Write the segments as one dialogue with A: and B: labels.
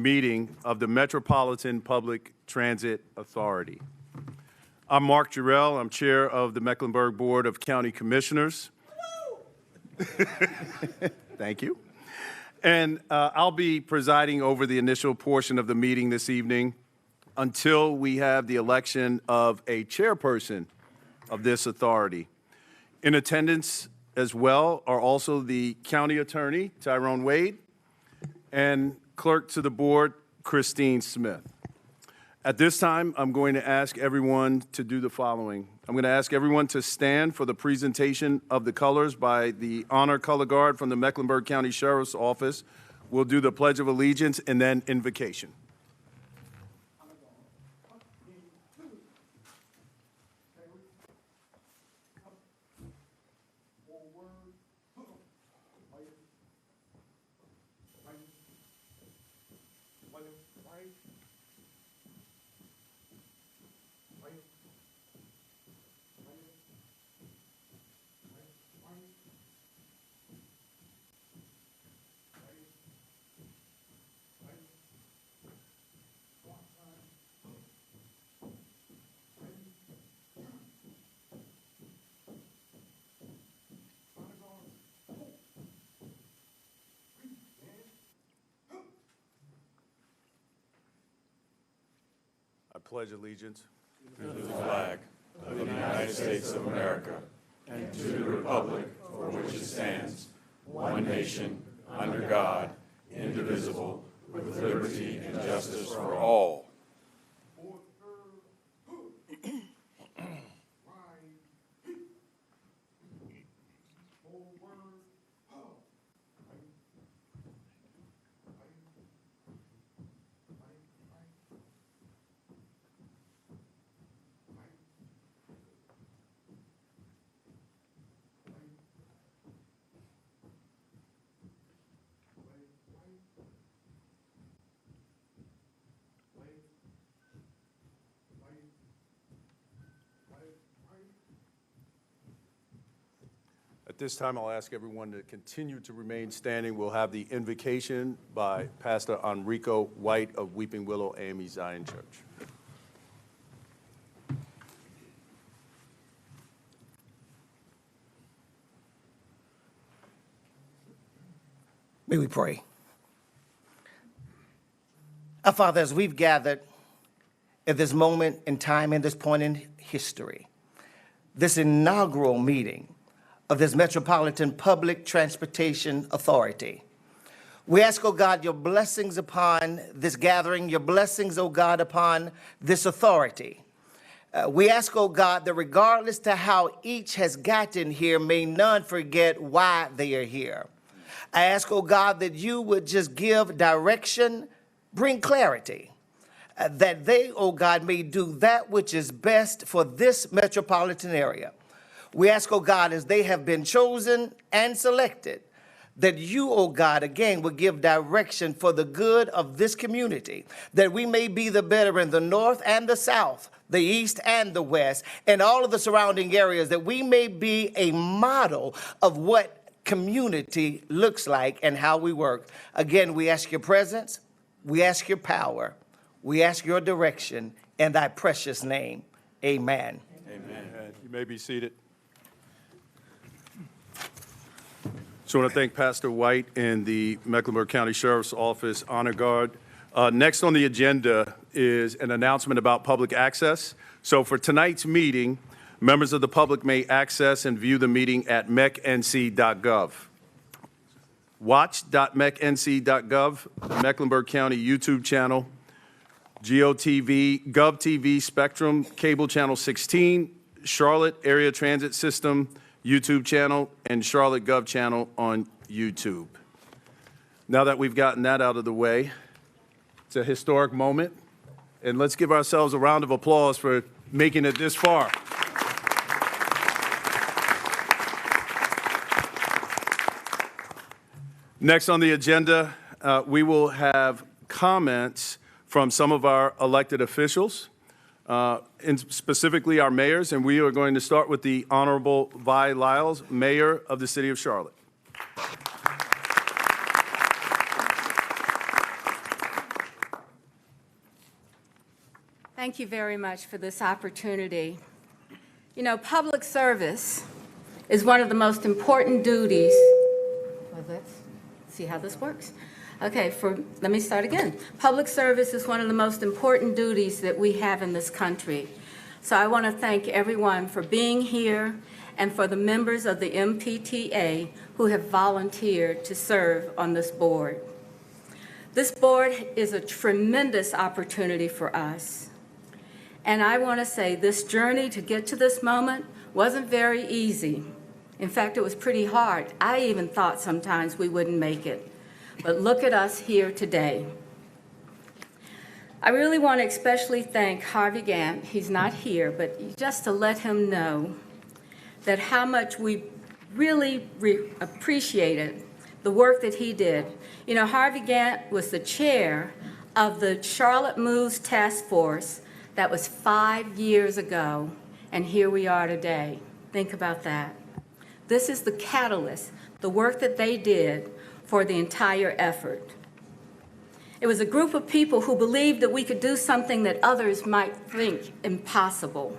A: meeting of the Metropolitan Public Transit Authority. I'm Mark Jarrell. I'm chair of the Mecklenburg Board of County Commissioners. Thank you. And I'll be presiding over the initial portion of the meeting this evening until we have the election of a chairperson of this authority. In attendance as well are also the county attorney, Tyrone Wade, and clerk to the board, Christine Smith. At this time, I'm going to ask everyone to do the following. I'm going to ask everyone to stand for the presentation of the colors by the Honor Color Guard from the Mecklenburg County Sheriff's Office. We'll do the Pledge of Allegiance and then invocation. I pledge allegiance
B: to the flag of the United States of America and to the republic for which it stands, one nation, under God, indivisible, with liberty and justice for all.
A: At this time, I'll ask everyone to continue to remain standing. We'll have the invocation by Pastor Enrico White of Weeping Willow AME Zion Church.
C: May we pray. Our Father, as we've gathered at this moment in time, in this point in history, this inaugural meeting of this Metropolitan Public Transportation Authority, we ask, oh God, your blessings upon this gathering, your blessings, oh God, upon this authority. We ask, oh God, that regardless to how each has gotten here, may none forget why they are here. I ask, oh God, that you would just give direction, bring clarity, that they, oh God, may do that which is best for this metropolitan area. We ask, oh God, as they have been chosen and selected, that you, oh God, again, will give direction for the good of this community, that we may be the better in the north and the south, the east and the west, and all of the surrounding areas, that we may be a model of what community looks like and how we work. Again, we ask your presence, we ask your power, we ask your direction in thy precious name. Amen.
A: Amen. You may be seated. So I want to thank Pastor White and the Mecklenburg County Sheriff's Office Honor Guard. Next on the agenda is an announcement about public access. So for tonight's meeting, members of the public may access and view the meeting at mecnc.gov. Watch.mecnc.gov, the Mecklenburg County YouTube channel, GOTV, GovTV, Spectrum, Cable Channel 16, Charlotte Area Transit System YouTube channel, and Charlotte Gov channel on YouTube. Now that we've gotten that out of the way, it's a historic moment, and let's give ourselves a round of applause for making it this far. Next on the agenda, we will have comments from some of our elected officials, and specifically our mayors, and we are going to start with the Honorable Vi Lyles, Mayor of the City of Charlotte.
D: Thank you very much for this opportunity. You know, public service is one of the most important duties. Well, let's see how this works. Okay, let me start again. Public service is one of the most important duties that we have in this country. So I want to thank everyone for being here and for the members of the MPTA who have volunteered to serve on this board. This board is a tremendous opportunity for us. And I want to say this journey to get to this moment wasn't very easy. In fact, it was pretty hard. I even thought sometimes we wouldn't make it. But look at us here today. I really want to especially thank Harvey Gantt. He's not here, but just to let him know that how much we really appreciated the work that he did. You know, Harvey Gantt was the chair of the Charlotte Moves Task Force. That was 5 years ago, and here we are today. Think about that. This is the catalyst, the work that they did for the entire effort. It was a group of people who believed that we could do something that others might think impossible.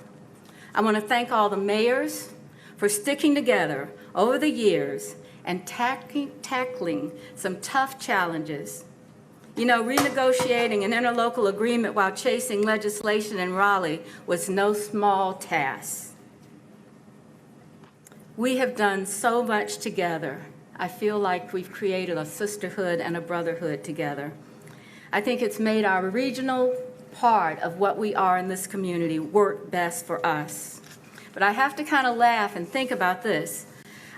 D: I want to thank all the mayors for sticking together over the years and tackling some tough challenges. You know, renegotiating an interlocal agreement while chasing legislation in Raleigh was no small task. We have done so much together. I feel like we've created a sisterhood and a brotherhood together. I think it's made our regional part of what we are in this community work best for us. But I have to kind of laugh and think about this.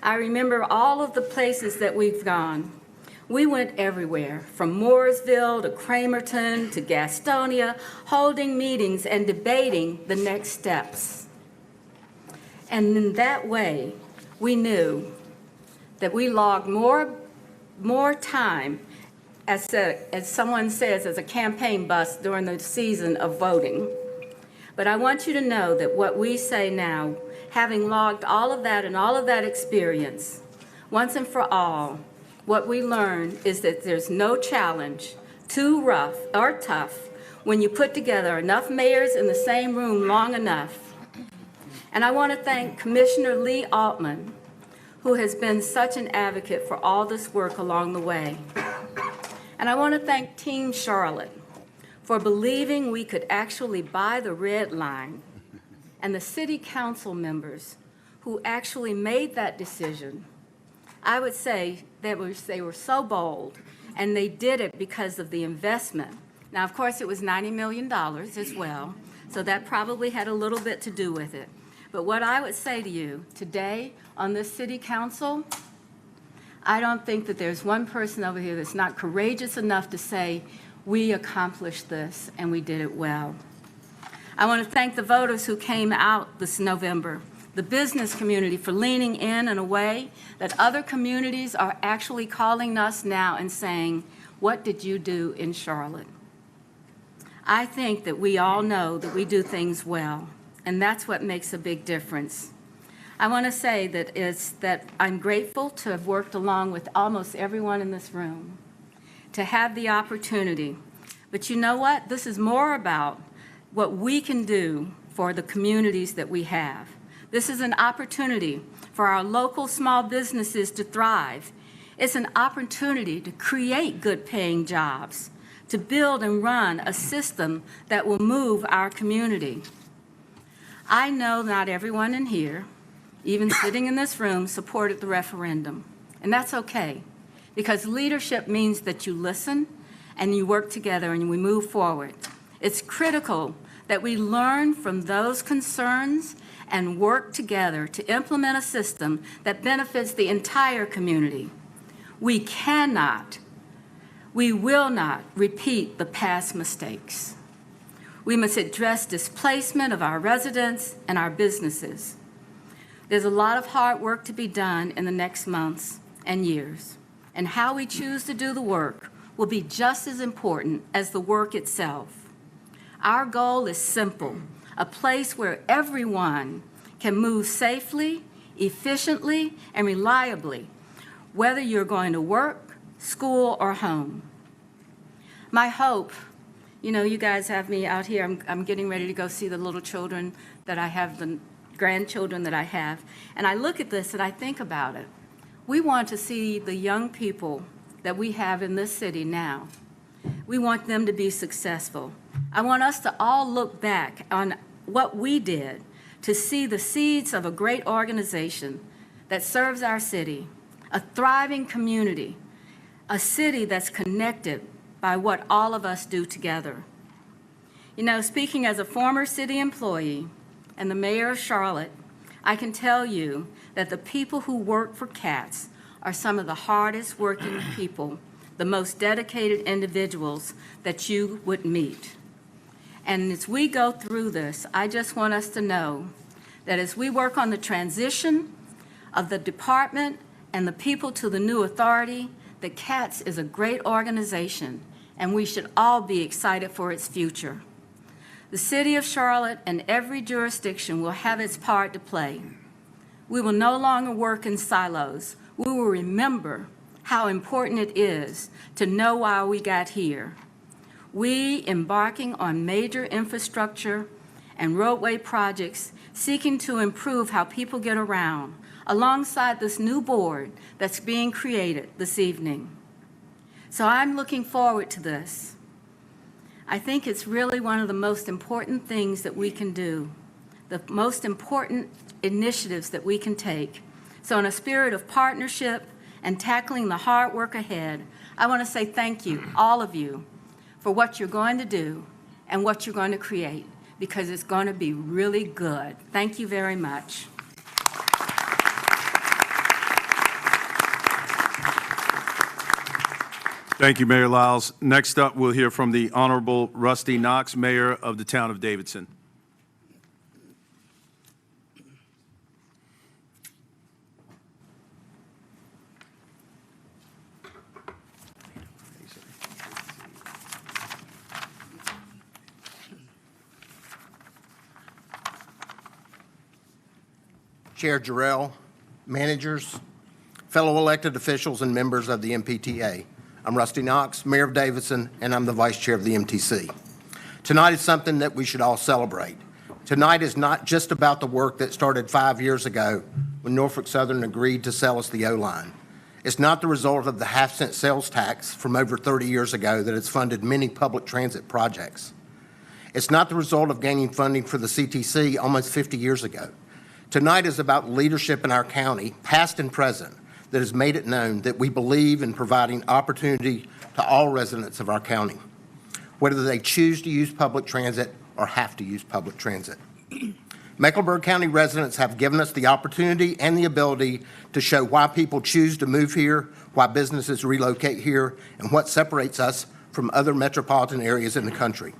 D: I remember all of the places that we've gone. We went everywhere, from Mooresville to Cramerton to Gastonia, holding meetings and debating the next steps. And in that way, we knew that we logged more time, as someone says, as a campaign bus during the season of voting. But I want you to know that what we say now, having logged all of that and all of that experience, once and for all, what we learned is that there's no challenge too rough or tough when you put together enough mayors in the same room long enough. And I want to thank Commissioner Lee Altman, who has been such an advocate for all this work along the way. And I want to thank Team Charlotte for believing we could actually buy the red line, and the city council members who actually made that decision. I would say they were so bold, and they did it because of the investment. Now, of course, it was $90 million as well, so that probably had a little bit to do with it. But what I would say to you today on this city council, I don't think that there's one person over here that's not courageous enough to say, we accomplished this and we did it well. I want to thank the voters who came out this November, the business community for leaning in a way that other communities are actually calling us now and saying, what did you do in Charlotte? I think that we all know that we do things well, and that's what makes a big difference. I want to say that I'm grateful to have worked along with almost everyone in this room, to have the opportunity. But you know what? This is more about what we can do for the communities that we have. This is an opportunity for our local small businesses to thrive. It's an opportunity to create good-paying jobs, to build and run a system that will move our community. I know not everyone in here, even sitting in this room, supported the referendum, and that's okay, because leadership means that you listen and you work together and we move forward. It's critical that we learn from those concerns and work together to implement a system that benefits the entire community. We will not repeat the past mistakes. We must address displacement of our residents and our businesses. There's a lot of hard work to be done in the next months and years, and how we choose to do the work will be just as important as the work itself. Our goal is simple, a place where everyone can move safely, efficiently, and reliably, whether you're going to work, school, or home. My hope You know, you guys have me out here, I'm getting ready to go see the little children that I have, the grandchildren that I have, and I look at this and I think about it. We want to see the young people that we have in this city now. We want them to be successful. I want us to all look back on what we did to see the seeds of a great organization that serves our city, a thriving community, a city that's connected by what all of us do together. You know, speaking as a former city employee and the mayor of Charlotte, I can tell you that the people who work for CATS are some of the hardest working people, the most dedicated individuals that you would meet. And as we go through this, I just want us to know that as we work on the transition of the department and the people to the new authority, that CATS is a great organization, and we should all be excited for its future. The city of Charlotte and every jurisdiction will have its part to play. We will no longer work in silos. We will remember how important it is to know why we got here. We embarking on major infrastructure and roadway projects seeking to improve how people get around, alongside this new board that's being created this evening. So I'm looking forward to this. I think it's really one of the most important things that we can do, the most important initiatives that we can take. So in a spirit of partnership and tackling the hard work ahead, I want to say thank you, all of you, for what you're going to do and what you're going to create, because it's going to be really good. Thank you very much.
A: Thank you, Mayor Lyles. Next up, we'll hear from the Honorable Rusty Knox, Mayor of the town of Davidson.
E: Chair Jarrell, managers, fellow elected officials, and members of the MPTA. I'm Rusty Knox, Mayor of Davidson, and I'm the Vice Chair of the MTC. Tonight is something that we should all celebrate. Tonight is not just about the work that started 5 years ago when Norfolk Southern agreed to sell us the O-line. It's not the result of the half-cent sales tax from over 30 years ago that has funded many public transit projects. It's not the result of gaining funding for the CTC almost 50 years ago. Tonight is about leadership in our county, past and present, that has made it known that we believe in providing opportunity to all residents of our county, whether they choose to use public transit or have to use public transit. Mecklenburg County residents have given us the opportunity and the ability to show why people choose to move here, why businesses relocate here, and what separates us from other metropolitan areas in the country.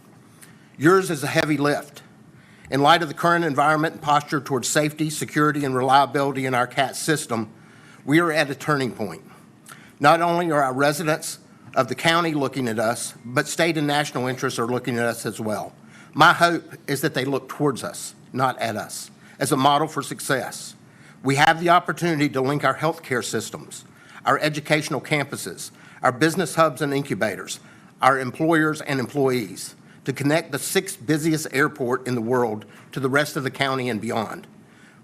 E: Yours is a heavy lift. In light of the current environment and posture towards safety, security, and reliability in our CATS system, we are at a turning point. Not only are our residents of the county looking at us, but state and national interests are looking at us as well. My hope is that they look towards us, not at us, as a model for success. We have the opportunity to link our healthcare systems, our educational campuses, our business hubs and incubators, our employers and employees, to connect the 6th busiest airport in the world to the rest of the county and beyond.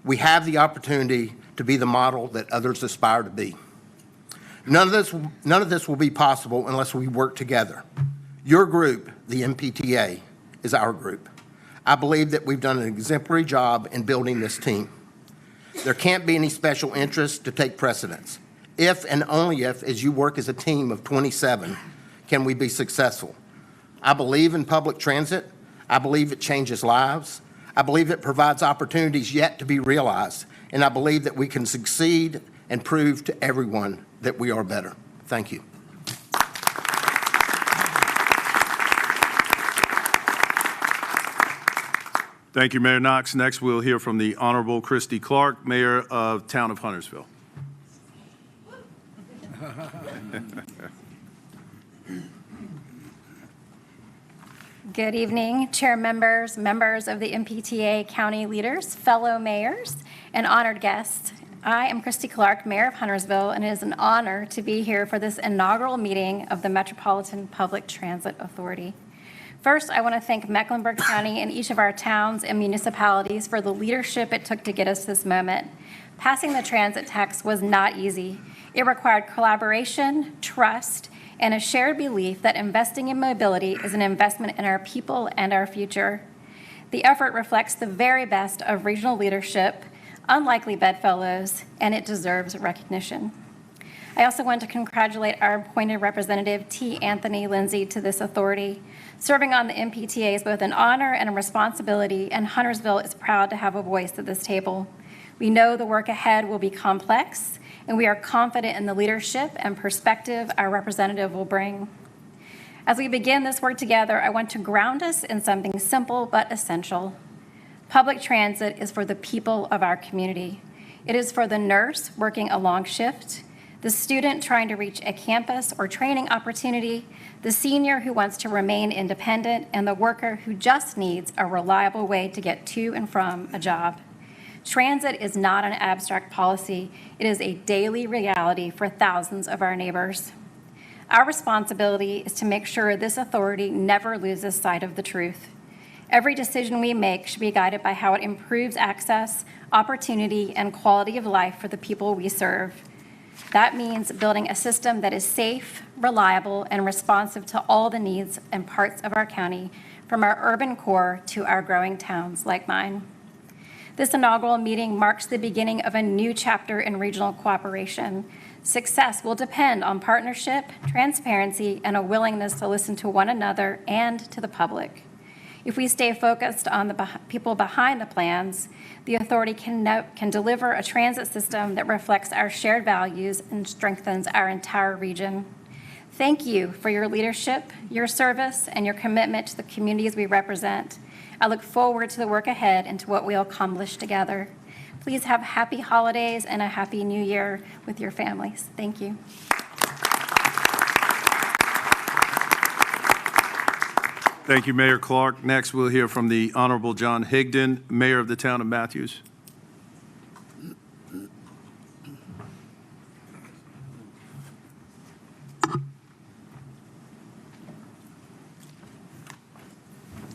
E: We have the opportunity to be the model that others aspire to be. None of this will be possible unless we work together. Your group, the MPTA, is our group. I believe that we've done an exemplary job in building this team. There can't be any special interest to take precedence. If and only if, as you work as a team of 27, can we be successful. I believe in public transit. I believe it changes lives. I believe it provides opportunities yet to be realized. And I believe that we can succeed and prove to everyone that we are better. Thank you.
A: Thank you, Mayor Knox. Next, we'll hear from the Honorable Christy Clark, Mayor of Town of Huntersville.
F: Good evening, chair members, members of the MPTA, county leaders, fellow mayors, and honored guests. I am Christy Clark, Mayor of Huntersville, and it is an honor to be here for this inaugural meeting of the Metropolitan Public Transit Authority. First, I want to thank Mecklenburg County and each of our towns and municipalities for the leadership it took to get us this moment. Passing the transit tax was not easy. It required collaboration, trust, and a shared belief that investing in mobility is an investment in our people and our future. The effort reflects the very best of regional leadership, unlikely bedfellows, and it deserves recognition. I also want to congratulate our appointed representative, T. Anthony Lindsay, to this authority. Serving on the MPTA is both an honor and a responsibility, and Huntersville is proud to have a voice at this table. We know the work ahead will be complex, and we are confident in the leadership and perspective our representative will bring. As we begin this work together, I want to ground us in something simple but essential. Public transit is for the people of our community. It is for the nurse working a long shift, the student trying to reach a campus or training opportunity, the senior who wants to remain independent, and the worker who just needs a reliable way to get to and from a job. Transit is not an abstract policy. It is a daily reality for thousands of our neighbors. Our responsibility is to make sure this authority never loses sight of the truth. Every decision we make should be guided by how it improves access, opportunity, and quality of life for the people we serve. That means building a system that is safe, reliable, and responsive to all the needs and parts of our county, from our urban core to our growing towns like mine. This inaugural meeting marks the beginning of a new chapter in regional cooperation. Success will depend on partnership, transparency, and a willingness to listen to one another and to the public. If we stay focused on the people behind the plans, the authority can deliver a transit system that reflects our shared values and strengthens our entire region. Thank you for your leadership, your service, and your commitment to the communities we represent. I look forward to the work ahead and to what we'll accomplish together. Please have happy holidays and a happy new year with your families. Thank you.
A: Thank you, Mayor Clark. Next, we'll hear from the Honorable John Higdon, Mayor of the town of Matthews.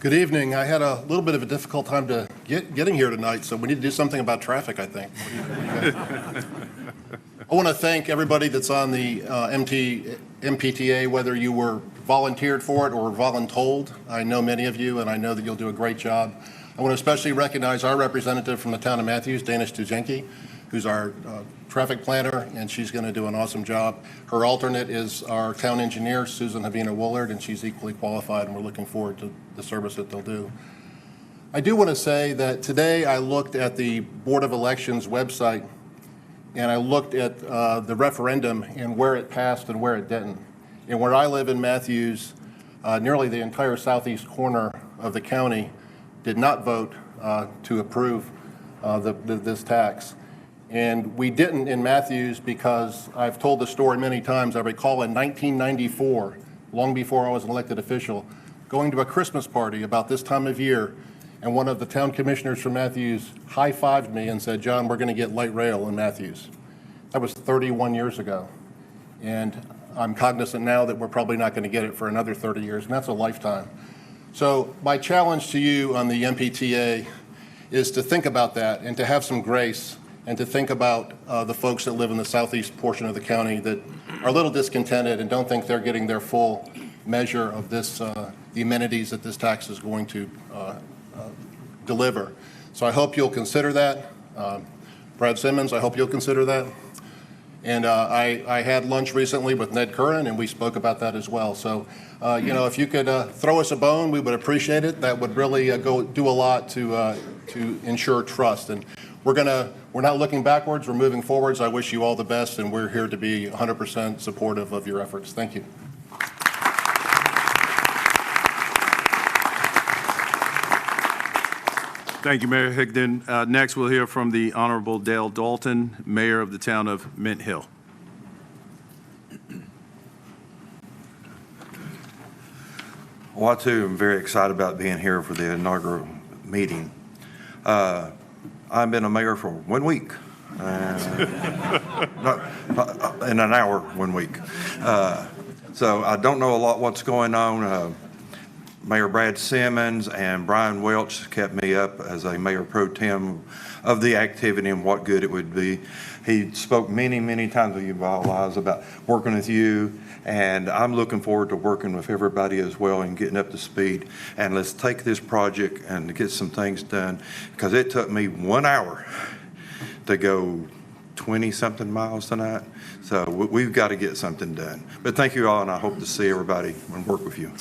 G: Good evening. I had a little bit of a difficult time getting here tonight, so we need to do something about traffic, I think. I want to thank everybody that's on the MPTA, whether you were volunteered for it or voluntold. I know many of you, and I know that you'll do a great job. I want to especially recognize our representative from the town of Matthews, Dana Stuzenki, who's our traffic planner, and she's going to do an awesome job. Her alternate is our town engineer, Susan Havina Woolard, and she's equally qualified, and we're looking forward to the service that they'll do. I do want to say that today I looked at the Board of Elections website, and I looked at the referendum and where it passed and where it didn't. And where I live in Matthews, nearly the entire southeast corner of the county did not vote to approve this tax. And we didn't in Matthews because I've told the story many times. I recall in 1994, long before I was an elected official, going to a Christmas party about this time of year, and one of the town commissioners from Matthews high-fived me and said, "John, we're going to get light rail in Matthews." That was 31 years ago. And I'm cognizant now that we're probably not going to get it for another 30 years, and that's a lifetime. So my challenge to you on the MPTA is to think about that and to have some grace and to think about the folks that live in the southeast portion of the county that are a little discontented and don't think they're getting their full measure of this, the amenities that this tax is going to deliver. So I hope you'll consider that. Brad Simmons, I hope you'll consider that. And I had lunch recently with Ned Curran, and we spoke about that as well. So, you know, if you could throw us a bone, we would appreciate it. That would really do a lot to ensure trust. And we're not looking backwards, we're moving forwards. I wish you all the best, and we're here to be 100% supportive of your efforts. Thank you.
A: Thank you, Mayor Higdon. Next, we'll hear from the Honorable Dale Dalton, Mayor of the town of Mint Hill.
H: Well, I too am very excited about being here for the inaugural meeting. I've been a mayor for 1 week, in an hour 1 week. So I don't know a lot what's going on. Mayor Brad Simmons and Brian Welch kept me up as a mayor pro tem of the activity and what good it would be. He spoke many, many times with you, Liza, about working with you, and I'm looking forward to working with everybody as well and getting up to speed. And let's take this project and get some things done, because it took me 1 hour to go 20-something miles tonight. So we've got to get something done. But thank you all, and I hope to see everybody and work with you.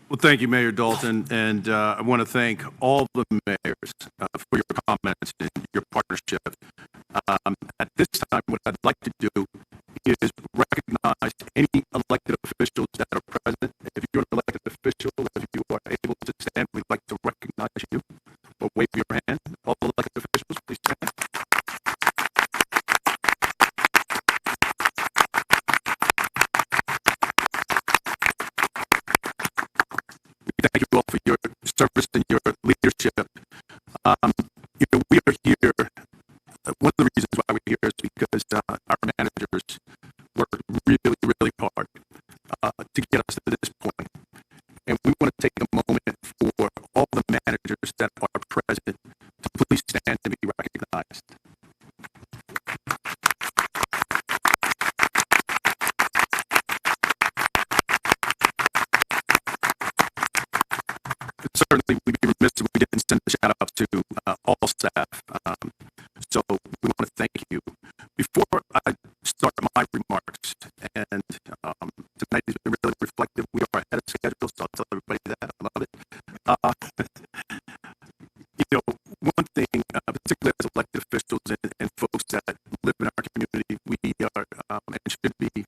A: Well, thank you, Mayor Dalton, and I want to thank all the mayors for your comments and your partnership. At this time, what I'd like to do is recognize any elected officials that are present. If you're an elected official, if you are able to stand, we'd like to recognize you or wave your hand. All elected officials, please stand. Thank you all for your service and your leadership. We are here. One of the reasons why we're here is because our managers worked really, really hard to get us to this point. And we want to take a moment for all the managers that are present to please stand and be recognized. Certainly, we'd be remiss if we didn't send a shout out to all staff. So we want to thank you. Before I start my remarks, and tonight has been really reflective. We are ahead of schedule, so I'll tell everybody that. I love it. One thing, particularly as elected officials and folks that live in our community, we are and should be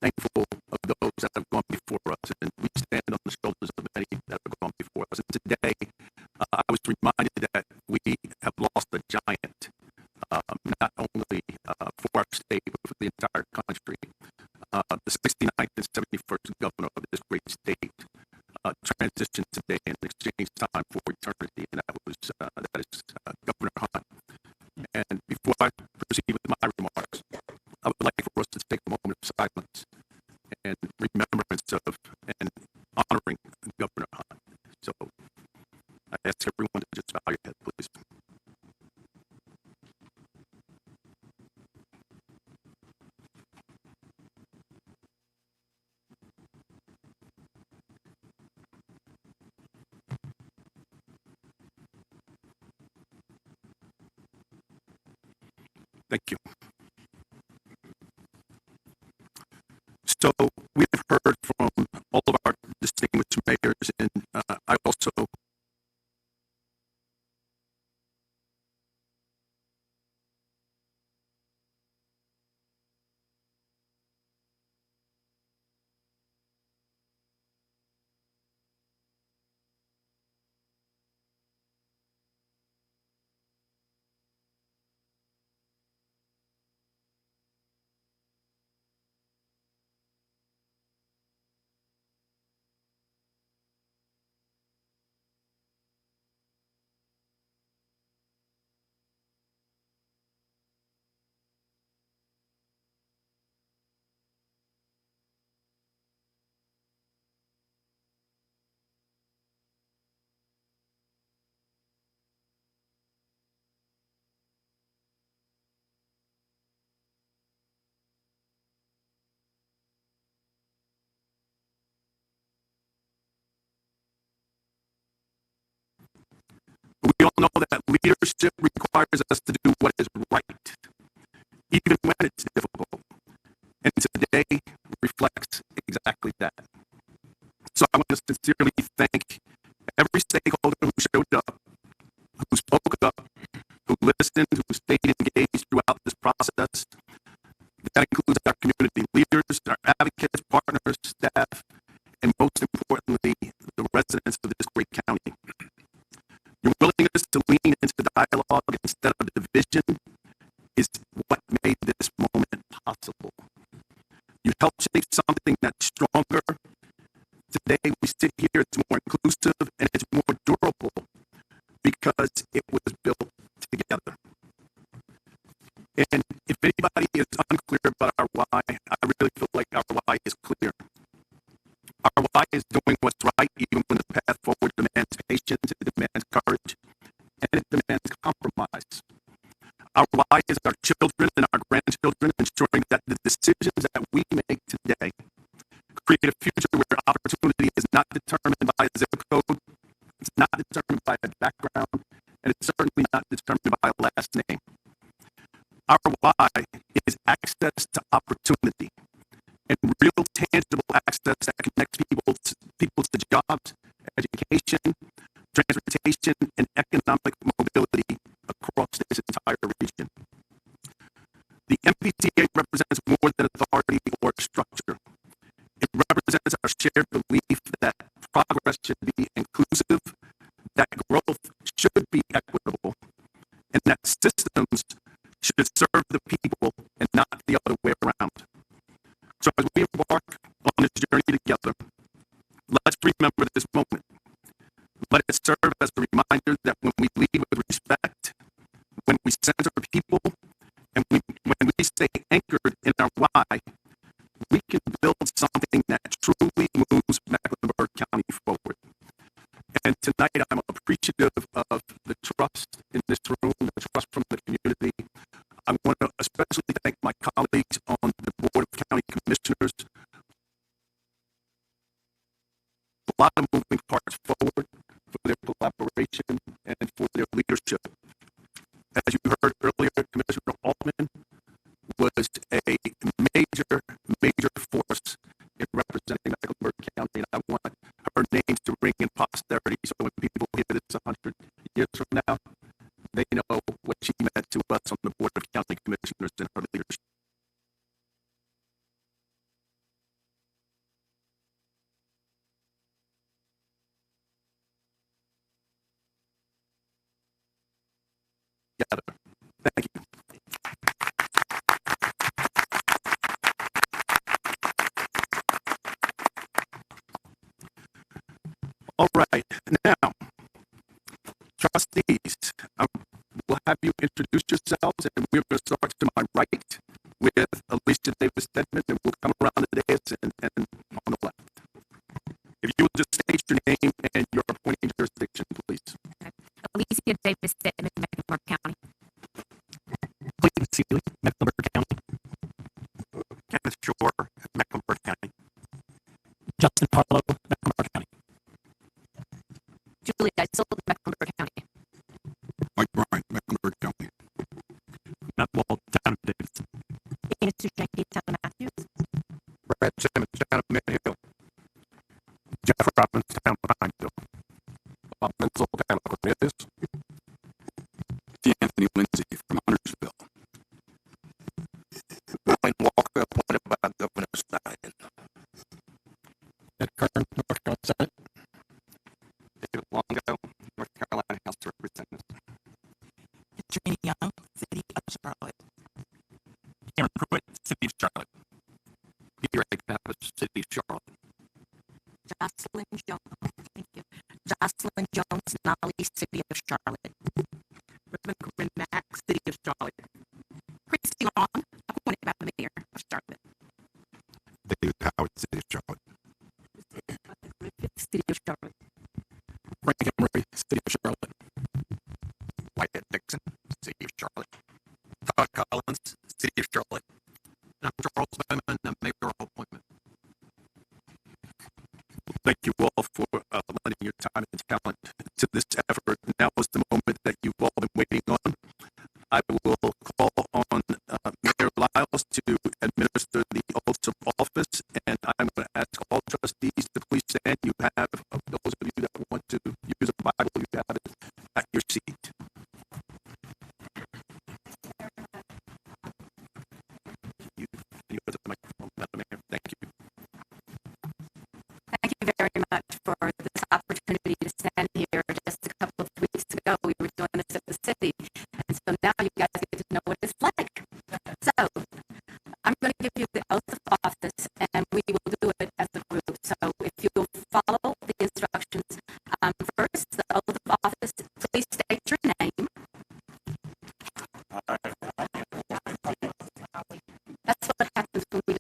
A: thankful of those that have gone before us, and we stand on the shoulders of many that have gone before us. And today, I was reminded that we have lost a giant, not only for our state, but for the entire country. The 69th and 71st governor of this great state transitioned today and exchanged time for eternity, and that is Governor Hunt. And before I proceed with my remarks, I would like for us to take a moment of silence and remembrance of and honoring Governor Hunt. So I ask everyone to just bow your head, please. Thank you. So we have heard from all of our distinguished mayors, and I also we all know that leadership requires us to do what is right, even when it's difficult. And today reflects exactly that. So I want to sincerely thank every stakeholder who showed up, who spoke up, who listened, who stayed engaged throughout this process. That includes our community leaders, our advocates, partners, staff, and most importantly, the residents of this great county. Your willingness to lean into dialogue instead of division is what made this moment possible. You helped shape something that's stronger. Today we sit here, it's more inclusive and it's more durable because it was built together. And if anybody is unclear about our why, Our why is our children and our grandchildren, ensuring that the decisions that we make today create a future where opportunity is not determined by a zip code, it's not determined by a background, and it's certainly not determined by a last name. Our why is access to opportunity and real tangible access that connects people to jobs, education, transportation, and economic mobility across this entire region. The MPTA represents more than authority or structure. It represents our shared belief that progress should be inclusive, that growth should be equitable, and that systems should serve the people and not the other way around. So as we embark on this journey together, let's remember this moment. Let it serve as a reminder that when we lead with respect, when we center people, and when we stay anchored in our why, we can build something that truly moves Mecklenburg County forward. And tonight, I'm appreciative of the trust in this room, the trust from the community. I want to especially thank my colleagues on the Board of County Commissioners. A lot of moving parts forward for their collaboration and for their leadership. As you heard earlier, Commissioner Altman was a major force in representing Mecklenburg County, and I want her name to ring in posterity so when people hear this 100 years from now, they know what she meant to us on the Board of County Commissioners and her leadership. Thank you. All right, now, trustees, we'll have you introduce yourselves, and we're going to start to my right with Alicia Davis Stedman, and we'll come around the dais and on the left. If you will just state your name and your appointing jurisdiction, please.
I: Alicia Davis Stedman, Mecklenburg County.
A: Clayton Seeley, Mecklenburg County. Kenneth Shore, Mecklenburg County. Justin Harlow, Mecklenburg County.
I: Julie Eisel, Mecklenburg County.
A: Mike Bryant, Mecklenburg County. Matt Wall, Town of Davidson.
I: Ina Sujanki, Town of Matthews.
A: Brad Simmons, Town of Mayhill. Jeff Robbins, Town of Pineville. Bob Menzel, Town of Cornelius. Anthony Lindsay from Huntersville. Wayne Walker, appointed by Governor Stein. Ed Kern, North Carolina Senate. David Longo, North Carolina House of Representatives.
I: Katrina Young, City of Charlotte.
A: Karen Pruitt, City of Charlotte. Peter Agnew, City of Charlotte.
I: Jocelyn Jones, thank you. Jocelyn Jones, Nolly, City of Charlotte. Corinne Mack, City of Charlotte. Christy Long, appointed by the Mayor of Charlotte.
A: David Howard, City of Charlotte.
I: City of Charlotte.
A: Frank Emery, City of Charlotte. Wyatt Dixon, City of Charlotte. Todd Collins, City of Charlotte. And I'm Charles Bowman, the mayoral appointment. Thank you all for lending your time and talent to this effort. Now is the moment that you've all been waiting on. I will call on Mayor Lyles to administer the oaths of office, and I'm going to ask all trustees to please stand. You have, those of you that want to use a Bible, you have it at your seat. Thank you.
I: Thank you very much for this opportunity to stand here. Just a couple of weeks ago, we were doing this at the city, and so now you guys get to know what it's like. So, I'm going to give you the oath of office, and we will do it as a group. So, if you'll follow the instructions, first, the oath of office, please state your name. That's what happens when we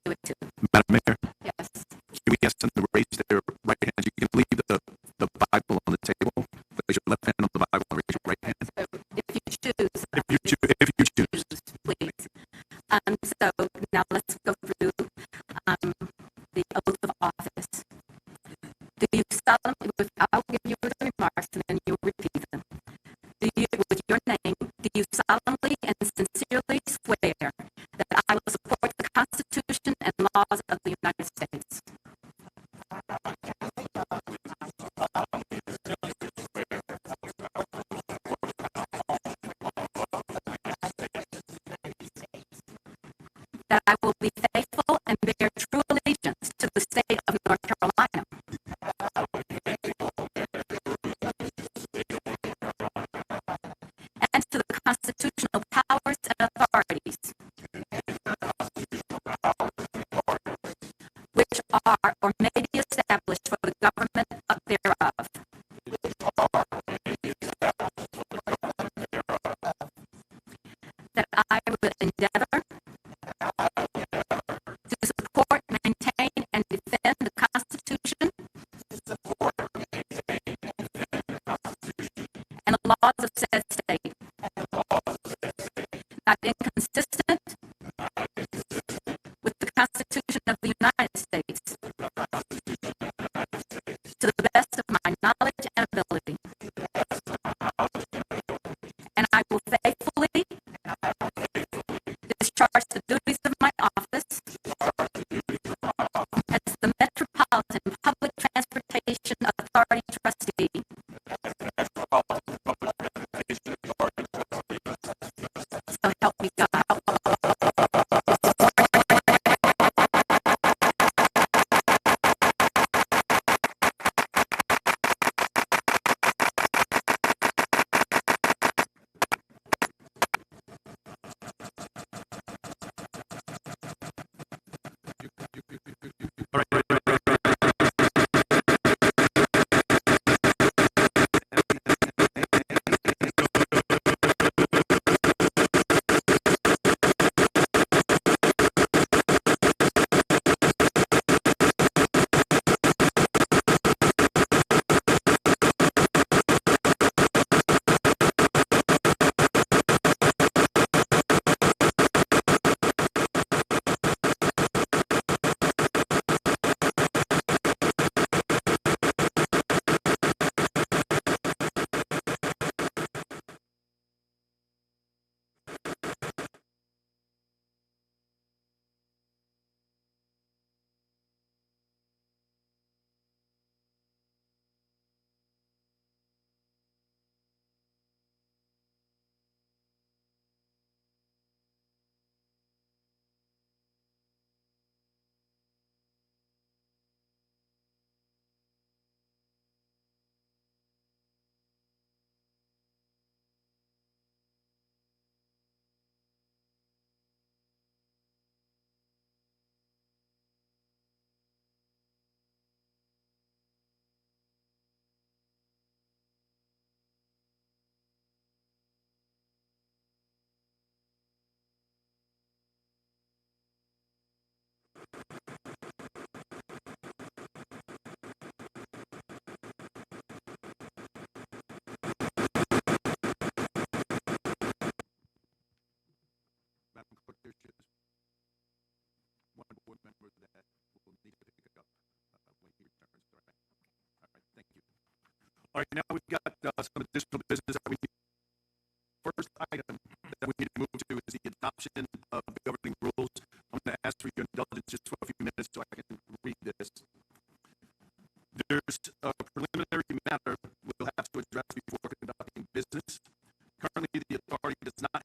I: that I will be faithful and bear true allegiance to the state of North Carolina and to the constitutional powers and authorities which are or may be established for the government thereof. That I will endeavor to support, maintain, and defend the Constitution and the laws of said state, not inconsistent with the Constitution of the United States, to the best of my knowledge and ability. And I will faithfully discharge the duties of my office as the Metropolitan Public Transportation Authority trustee. So help me God.
A: Madam Clerk, there's just one board member that will need to pick it up when he returns. All right. All right. Thank you. All right. Now we've got some additional business that we need. First item that we need to move to is the adoption of the governing rules. I'm going to ask for your indulgence just for a few minutes so I can read this. There's a preliminary matter we'll have to address before conducting business. Currently, the authority does not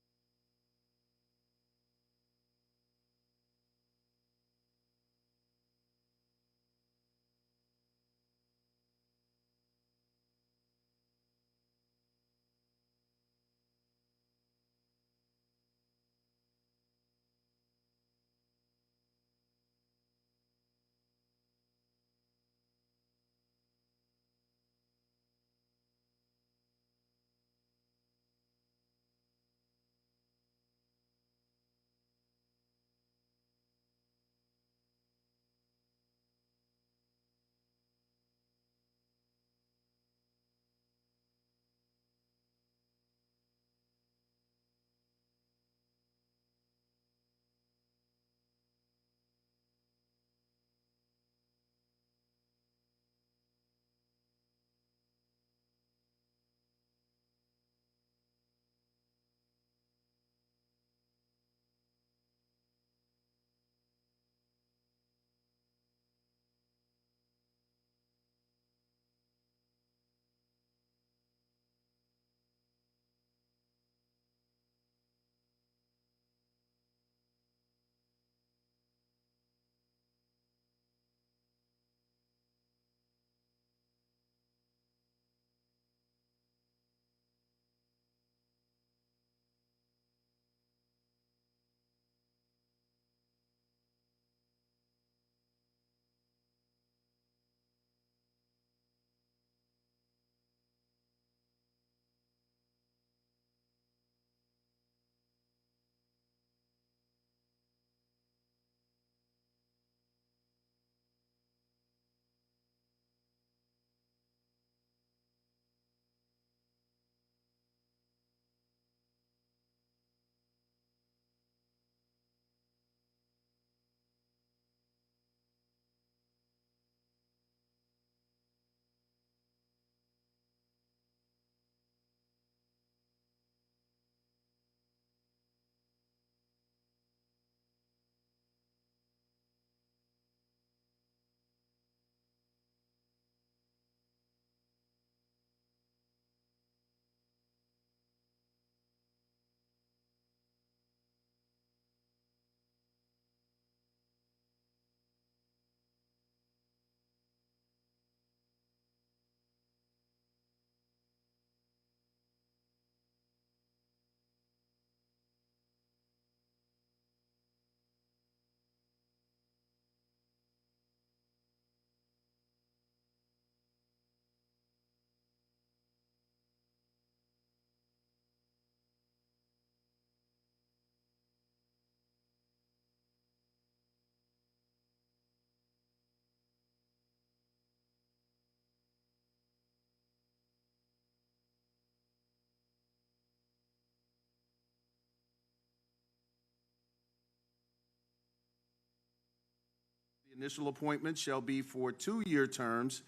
A: Initial appointments shall be for 2-year terms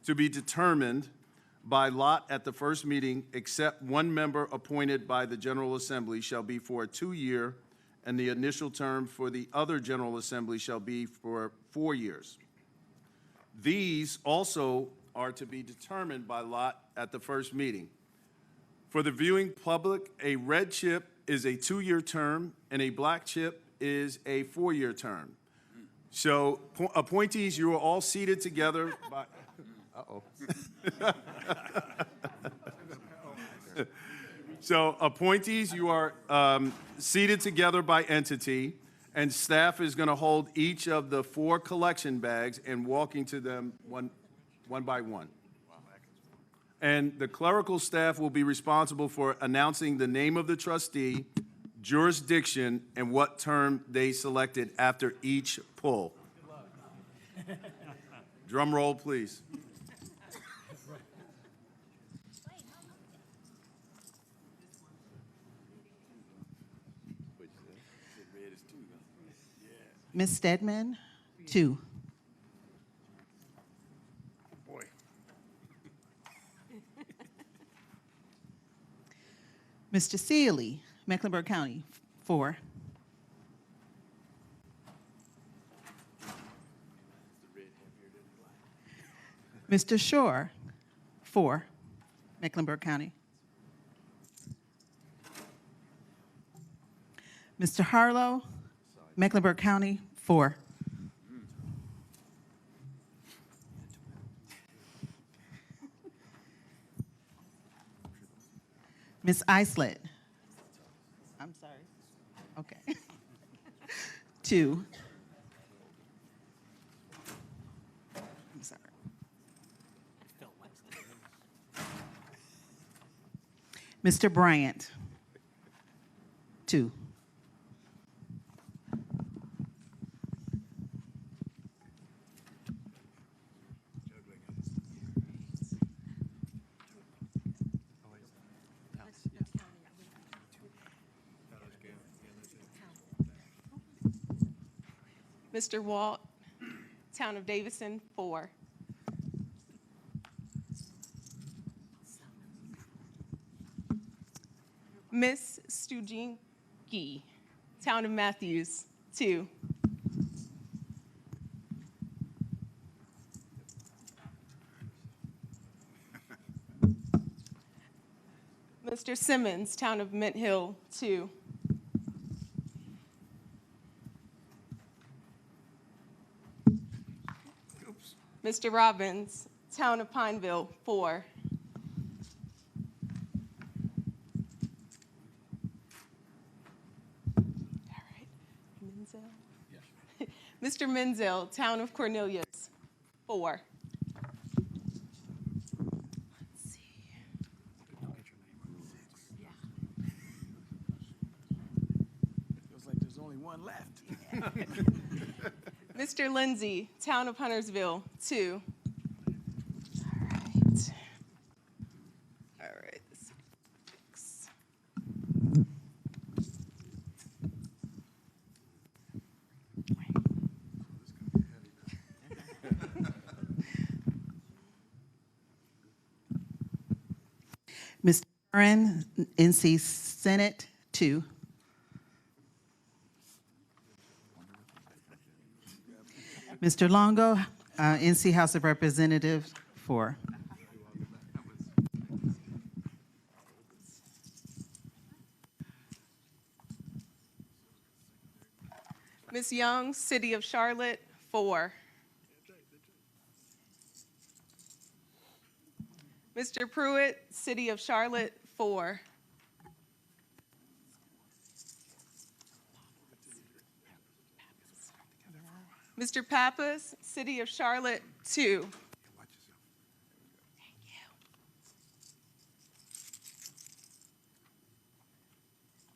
A: to be determined by lot at the first meeting, except one member appointed by the General Assembly shall be for a 2-year, and the initial term for the other General Assembly shall be for 4 years. These also are to be determined by lot at the first meeting. For the viewing public, a red chip is a 2-year term, and a black chip is a 4-year term. So appointees, you are all seated together by, So appointees, you are seated together by entity, and staff is going to hold each of the 4 collection bags and walking to them one by one. And the clerical staff will be responsible for announcing the name of the trustee, jurisdiction, and what term they selected after each pull. Drum roll, please.
J: Ms. Stedman, 2. Mr. Sealy, Mecklenburg County, 4. Mr. Shore, 4, Mecklenburg County. Mr. Harlow, Mecklenburg County, 4. Ms. Islett. I'm sorry. Okay. 2. I'm sorry. Mr. Bryant. 2.
K: Mr. Walt, Town of Davison, 4. Miss Stujinski, Town of Matthews, 2. Mr. Simmons, Town of Mint Hill, 2. Mr. Robbins, Town of Pineville, 4. All right. Menzel? Yes. Mr. Menzel, Town of Cornelius, 4. Let's see. Yeah.
L: Feels like there's only one left.
K: Mr. Lindsay, Town of Huntersville, 2. All right. All right. This fix.
J: Mr. Curran, NC Senate, 2. Mr. Longo, NC House of Representatives, 4.
K: Ms. Young, City of Charlotte, 4. Mr. Pruitt, City of Charlotte, 4. Mr. Pappas, City of Charlotte, 2. Thank you.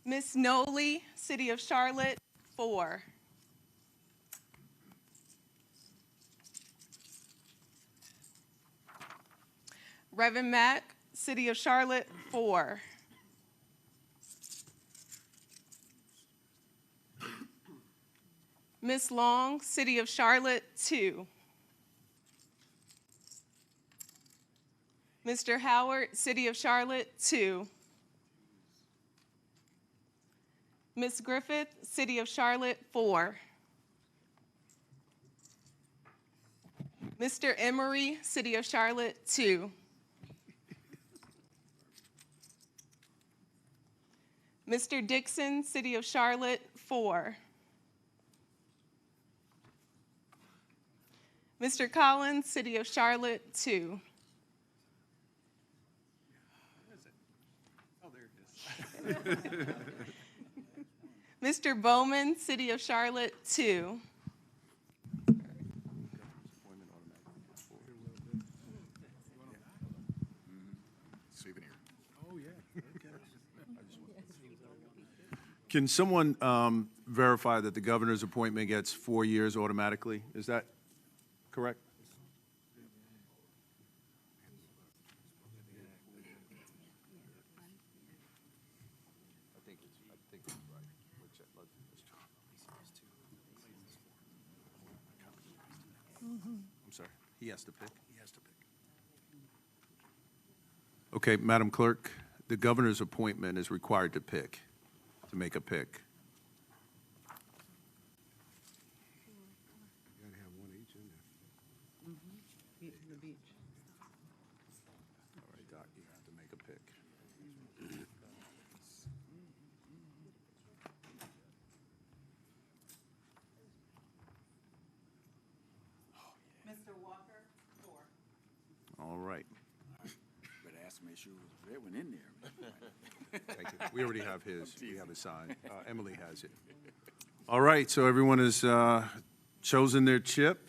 K: Ms. Noli, City of Charlotte, 4. Reverend Mack, City of Charlotte, 4. Ms. Long, City of Charlotte, 2. Mr. Howard, City of Charlotte, 2. Ms. Griffith, City of Charlotte, 4. Mr. Emery, City of Charlotte, 2. Mr. Dixon, City of Charlotte, 4. Mr. Collins, City of Charlotte, 2. Mr. Bowman, City of Charlotte, 2.
A: Can someone verify that the governor's appointment gets 4 years automatically? Is that correct? I'm sorry. He has to pick? He has to pick. Okay, Madam Clerk, the governor's appointment is required to pick, to make a pick. All right, Doc, you have to make a pick.
K: Mr. Walker, 4.
A: All right.
L: Better ask me, make sure there went in there.
A: Thank you. We already have his. We have his sign. Emily has it. All right, so everyone has chosen their chip.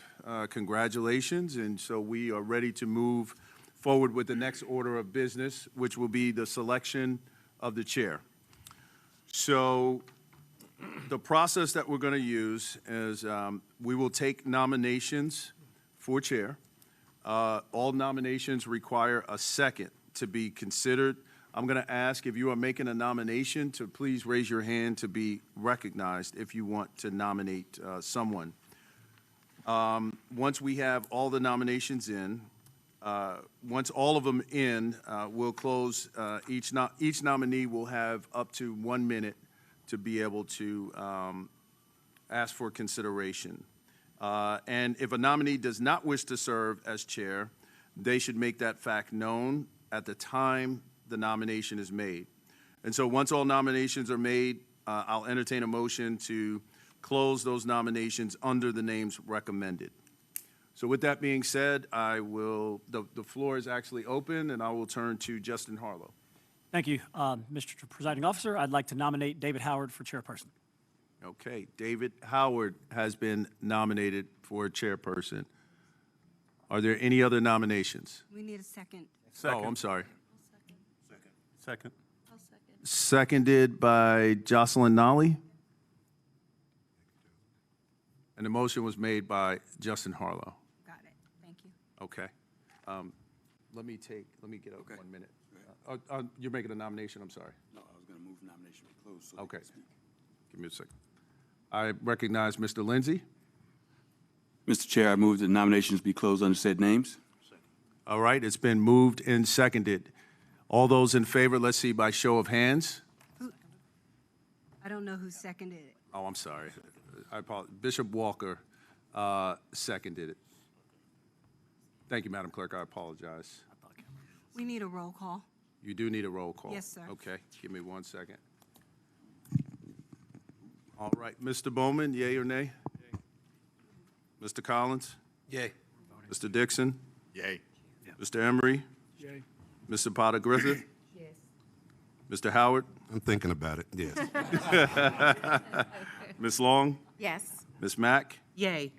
A: Congratulations. And so we are ready to move forward with the next order of business, which will be the selection of the chair. So the process that we're going to use is we will take nominations for chair. All nominations require a second to be considered. I'm going to ask if you are making a nomination to please raise your hand to be recognized if you want to nominate someone. Once we have all the nominations in, once all of them in, we'll close. Each nominee will have up to 1 minute to be able to ask for consideration. And if a nominee does not wish to serve as chair, they should make that fact known at the time the nomination is made. And so once all nominations are made, I'll entertain a motion to close those nominations under the names recommended. So with that being said, the floor is actually open, and I will turn to Justin Harlow.
M: Thank you, Mr. Presiding Officer. I'd like to nominate David Howard for chairperson.
A: Okay, David Howard has been nominated for chairperson. Are there any other nominations?
I: We need a second.
A: Oh, I'm sorry.
L: Second.
A: Seconded by Jocelyn Nolly. And the motion was made by Justin Harlow.
I: Got it. Thank you.
A: Okay. Let me get up 1 minute. You're making a nomination, I'm sorry.
L: No, I was going to move nomination to close. So
A: Okay. Give me a second. I recognize Mr. Lindsay.
L: Mr. Chair, I move that nominations be closed under said names.
A: All right, it's been moved and seconded. All those in favor, let's see by show of hands.
I: I don't know who seconded it.
A: Oh, I'm sorry. I apologize. Bishop Walker seconded it. Thank you, Madam Clerk. I apologize.
I: We need a roll call.
A: You do need a roll call.
I: Yes, sir.
A: Okay, give me 1 second. All right, Mr. Bowman, yea or nay? Yay. Mr. Collins?
E: Yay.
A: Mr. Dixon?
L: Yay.
A: Mr. Emery?
L: Yay.
A: Mr. Potter Griffith?
I: Yes.
A: Mr. Howard?
N: I'm thinking about it, yes.
A: Ms. Long?
I: Yes.
A: Ms. Mack?
K: Yay.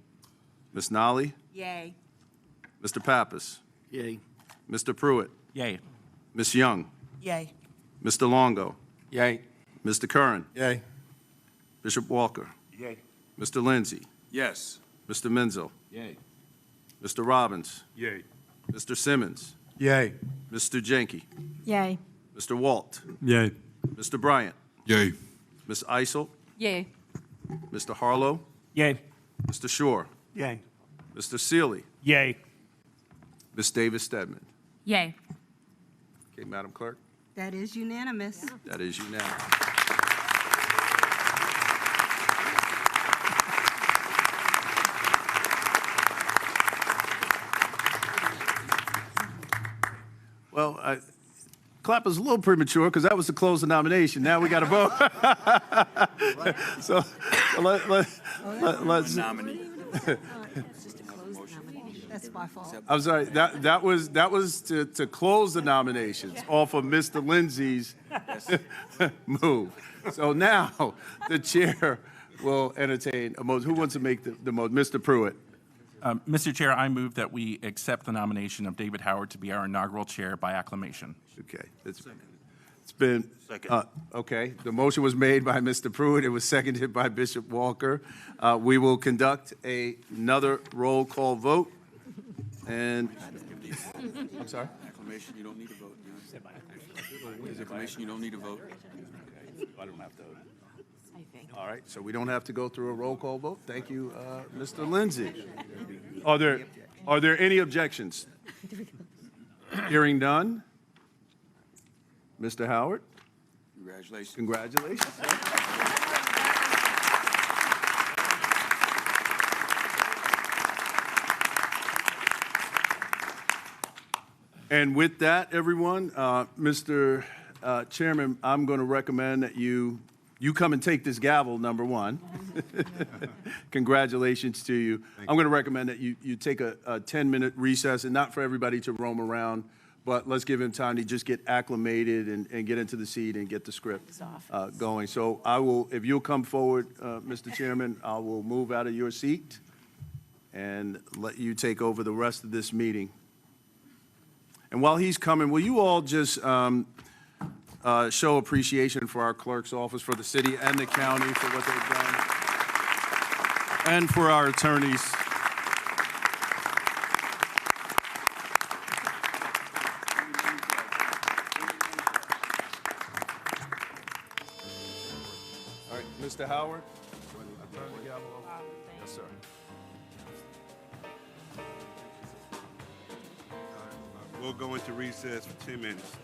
A: Ms. Nolly?
I: Yay.
A: Mr. Pappas?
L: Yay.
A: Mr. Pruitt?
M: Yay.
A: Ms. Young?
I: Yay.
A: Mr. Longo?
L: Yay.
A: Mr. Curran?
E: Yay.
A: Bishop Walker?
L: Yay.
A: Mr. Lindsay?
L: Yes.
A: Mr. Menzel?
L: Yay.
A: Mr. Robbins?
L: Yay.
A: Mr. Simmons?
E: Yay.
A: Mr. Jenke?
I: Yay.
A: Mr. Walt?
L: Yay.
A: Mr. Bryant?
N: Yay.
A: Ms. Isel?
I: Yay.
A: Mr. Harlow?
M: Yay.
A: Mr. Shore,
M: Yay.
A: Mr. Sealy,
M: Yay.
A: Ms. Davis Stedman.
I: Yay.
A: Okay, Madam Clerk,
N: That is unanimous.
A: that is unanimous. Well, clap is a little premature because that was to close the nomination. Now we got to vote. So let's.
N: That's my fault.
A: I'm sorry. That was to close the nominations off of Mr. Lindsay's move. So now the chair will entertain a motion. Who wants to make the motion? Mr. Pruitt.
O: Mr. Chair, I move that we accept the nomination of David Howard to be our inaugural chair by acclamation.
A: Okay. It's been, okay. The motion was made by Mr. Pruitt. It was seconded by Bishop Walker. We will conduct another roll call vote. And, I'm sorry?
L: Acclamation, you don't need a vote. Acclamation, you don't need a vote.
A: I don't have to. All right, so we don't have to go through a roll call vote. Thank you, Mr. Lindsay. Are there any objections? Hearing none. Mr. Howard,
L: Congratulations.
A: congratulations. And with that, everyone, Mr. Chairman, I'm going to recommend that you come and take this gavel, number one. Congratulations to you. I'm going to recommend that you take a 10-minute recess, and not for everybody to roam around, but let's give him time to just get acclimated and get into the seat and get the script going. So I will, if you'll come forward, Mr. Chairman, I will move out of your seat and let you take over the rest of this meeting. And while he's coming, will you all just show appreciation for our clerk's office, for the city and the county for what they've done, and for our attorneys. All right, Mr. Howard. I turn the gavel over. Yes, sir.
P: We'll go into recess for 10 minutes.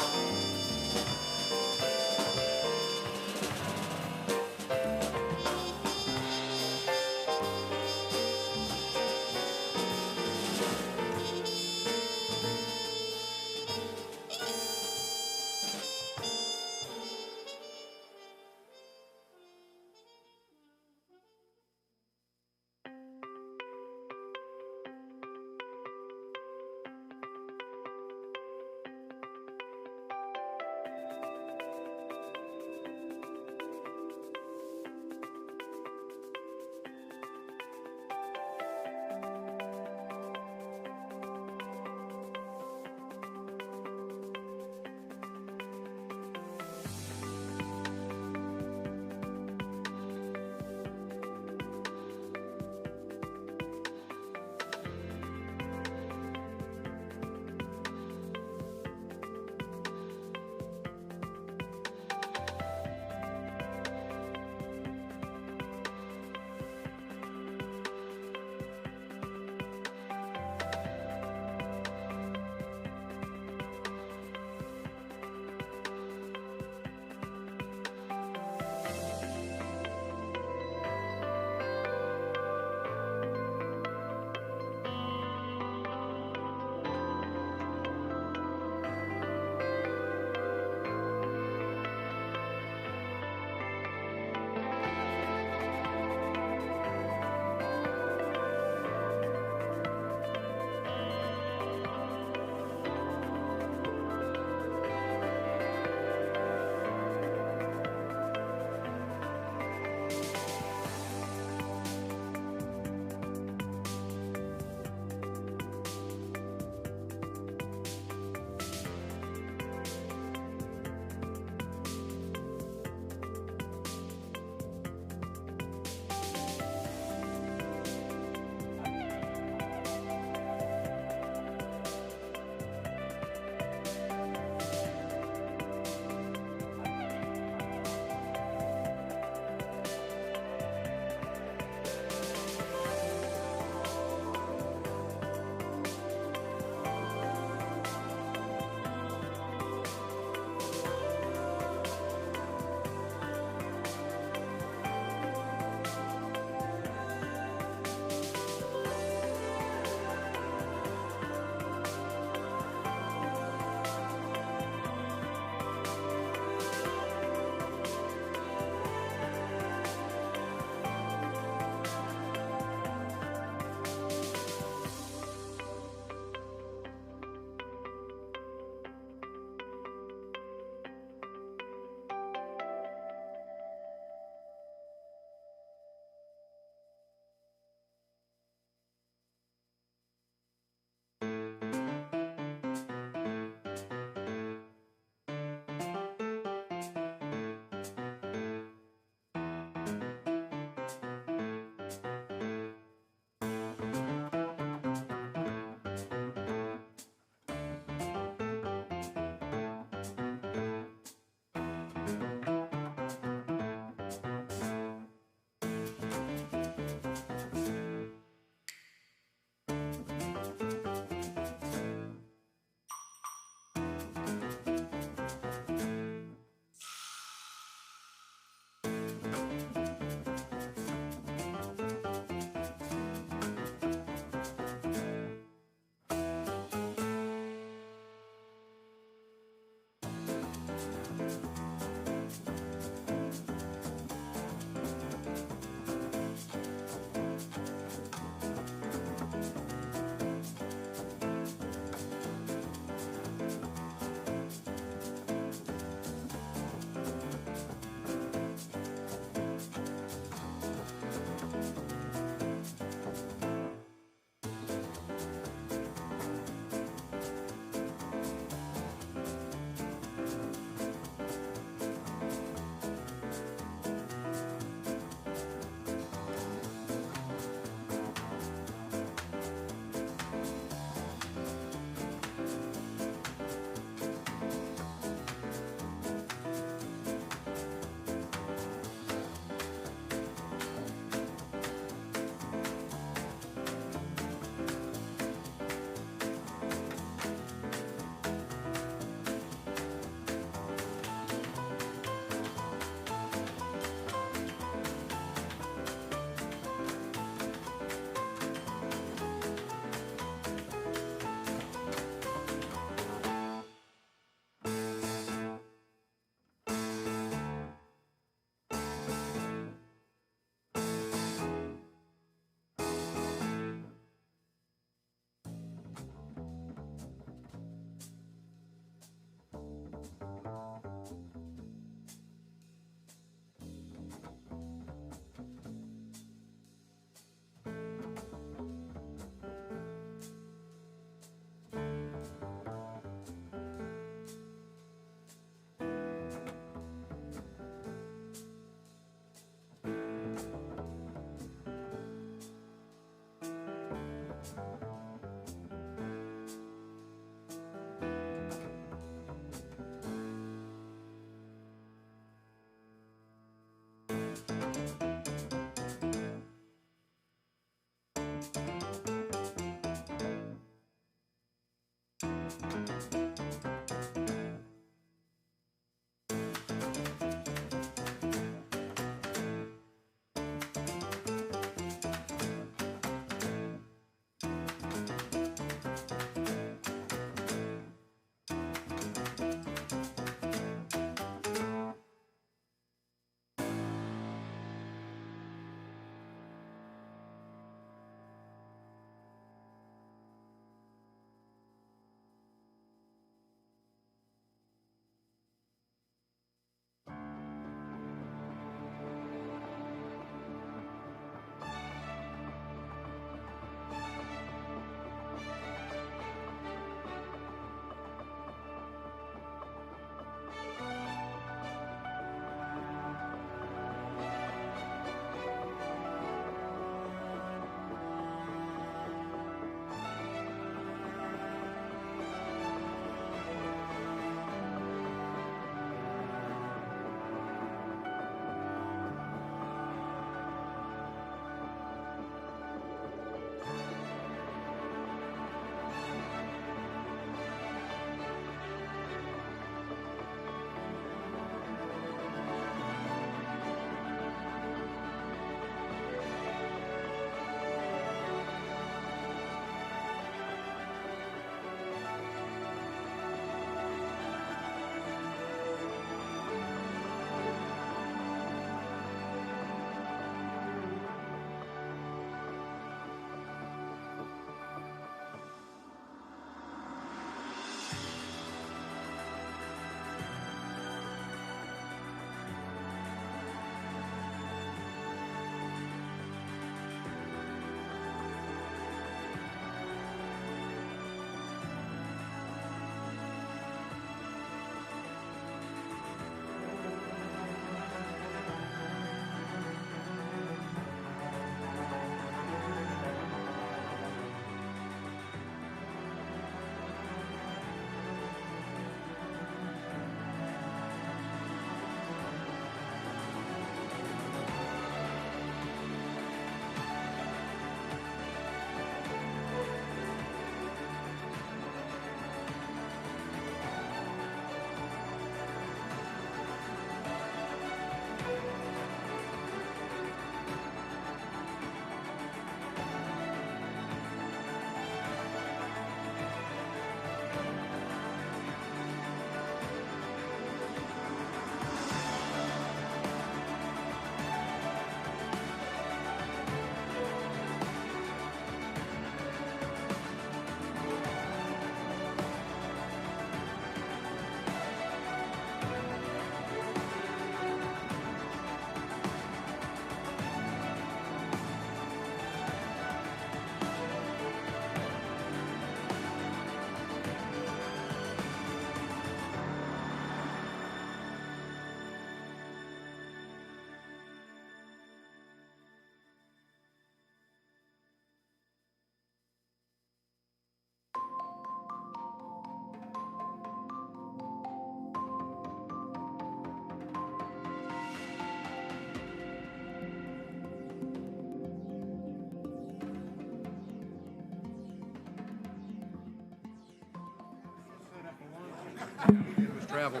Q: travel.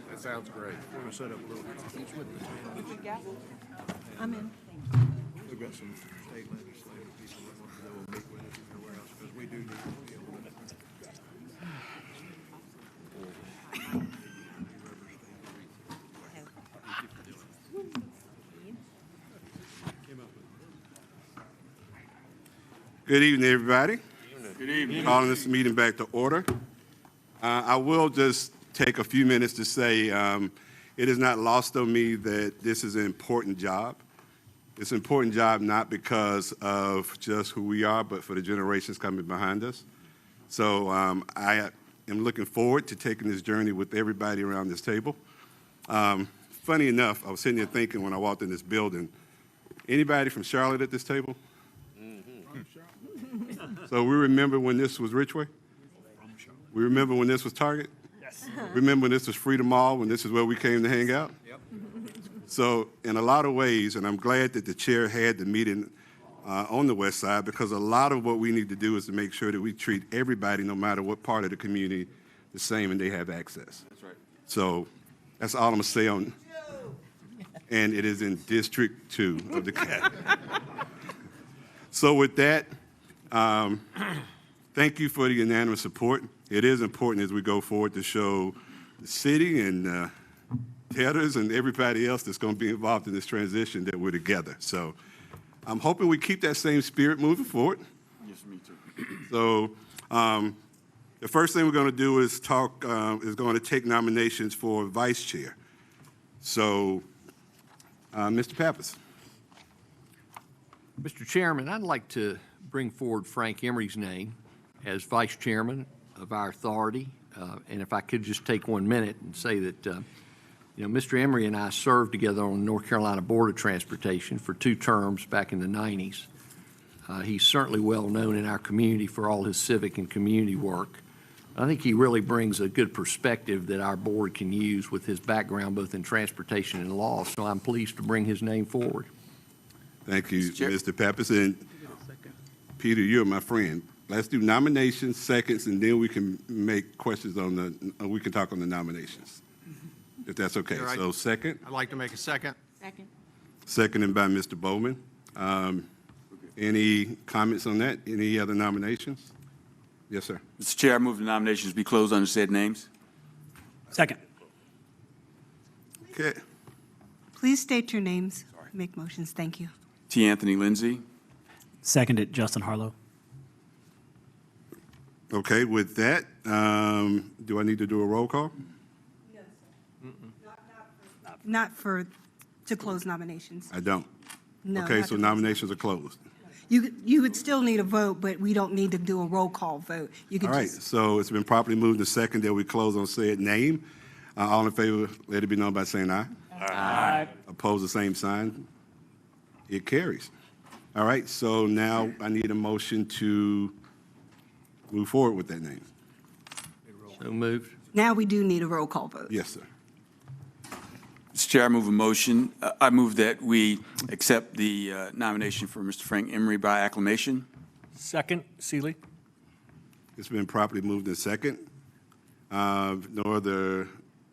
G: That sounds great.
Q: We're going to set up a little.
N: I'm in.
Q: We've got some state legislative people that want to go and meet with us in their warehouse because we do need to be able to.
P: Good evening, everybody. Good evening. Calling this meeting back to order. I will just take a few minutes to say it is not lost on me that this is an important job. It's an important job not because of just who we are, but for the generations coming behind us. So I am looking forward to taking this journey with everybody around this table. Funny enough, I was sitting there thinking when I walked in this building, anybody from Charlotte at this table? So we remember when this was Ridgeway? We remember when this was Target? Yes. Remember when this was Freedom Mall, when this is where we came to hang out? Yep. So in a lot of ways, and I'm glad that the chair had the meeting on the west side, because a lot of what we need to do is to make sure that we treat everybody, no matter what part of the community, the same and they have access. That's right. So that's all I'm going to say on, and it is in District 2 of the CAT. So with that, thank you for the unanimous support. It is important as we go forward to show the city and debtors and everybody else that's going to be involved in this transition that we're together. So I'm hoping we keep that same spirit moving forward.
L: Yes, me too.
P: So the first thing we're going to do is going to take nominations for vice chair. So Mr. Pappas.
Q: Mr. Chairman, I'd like to bring forward Frank Emery's name as vice chairman of our authority. And if I could just take 1 minute and say that, Mr. Emery and I served together on the North Carolina Board of Transportation for 2 terms back in the 90s. He's certainly well known in our community for all his civic and community work. I think he really brings a good perspective that our board can use with his background both in transportation and law. So I'm pleased to bring his name forward.
P: Thank you, Mr. Pappas. And Peter, you're my friend. Let's do nominations, seconds, and then we can make questions we can talk on the nominations, if that's okay.
E: Right.
P: So second.
E: I'd like to make a second.
N: Second.
P: Seconded by Mr. Bowman. Any comments on that? Any other nominations? Yes, sir.
L: Mr. Chair, I move the nominations be closed under said names.
M: Second.
P: Okay.
N: Please state your names. Make motions. Thank you.
L: T. Anthony Lindsay.
M: Seconded, Justin Harlow.
P: Okay, with that, do I need to do a roll call?
N: Not to close nominations.
P: I don't.
N: No.
P: Okay,
N: not
P: so
N: to-
P: nominations are closed.
N: You would still need a vote, but we don't need to do a roll call vote. You could
P: All right,
N: just.
P: so it's been properly moved and second that we close on said name. All in favor, let it be known by saying aye.
M: Aye.
P: Opposed, the same sign. It carries. All right, so now I need a motion to move forward with that name.
Q: So moved.
N: Now we do need a roll call vote.
P: Yes, sir.
L: Mr. Chair, I move a motion. I move that we accept the nomination for Mr. Frank Emery by acclamation.
M: Second, Seeley.
P: It's been properly moved in second. No other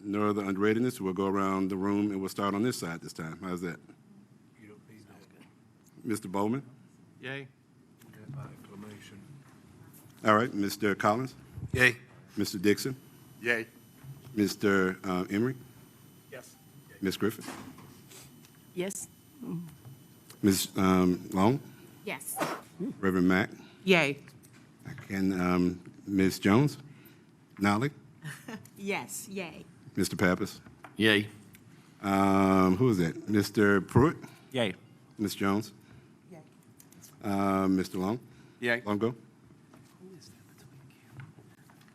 P: unreadiness. We'll go around the room and we'll start on this side this time. How's that? Mr. Bowman?
E: Yay.
Q: Acclamation.
P: All right, Mr. Collins?
E: Yay.
P: Mr. Dixon?
E: Yay.
P: Mr. Emery?
M: Yes.
P: Ms. Griffith?
N: Yes.
P: Ms. Long?
I: Yes.
P: Reverend Mack?
K: Yay.
P: And Ms. Jones? Nolly?
N: Yes. Yay.
P: Mr. Pappas?
Q: Yay.
P: Who is that? Mr. Pruitt?
O: Yay.
P: Ms. Jones?
N: Yay.
P: Mr. Long?
E: Yay.
P: Longo?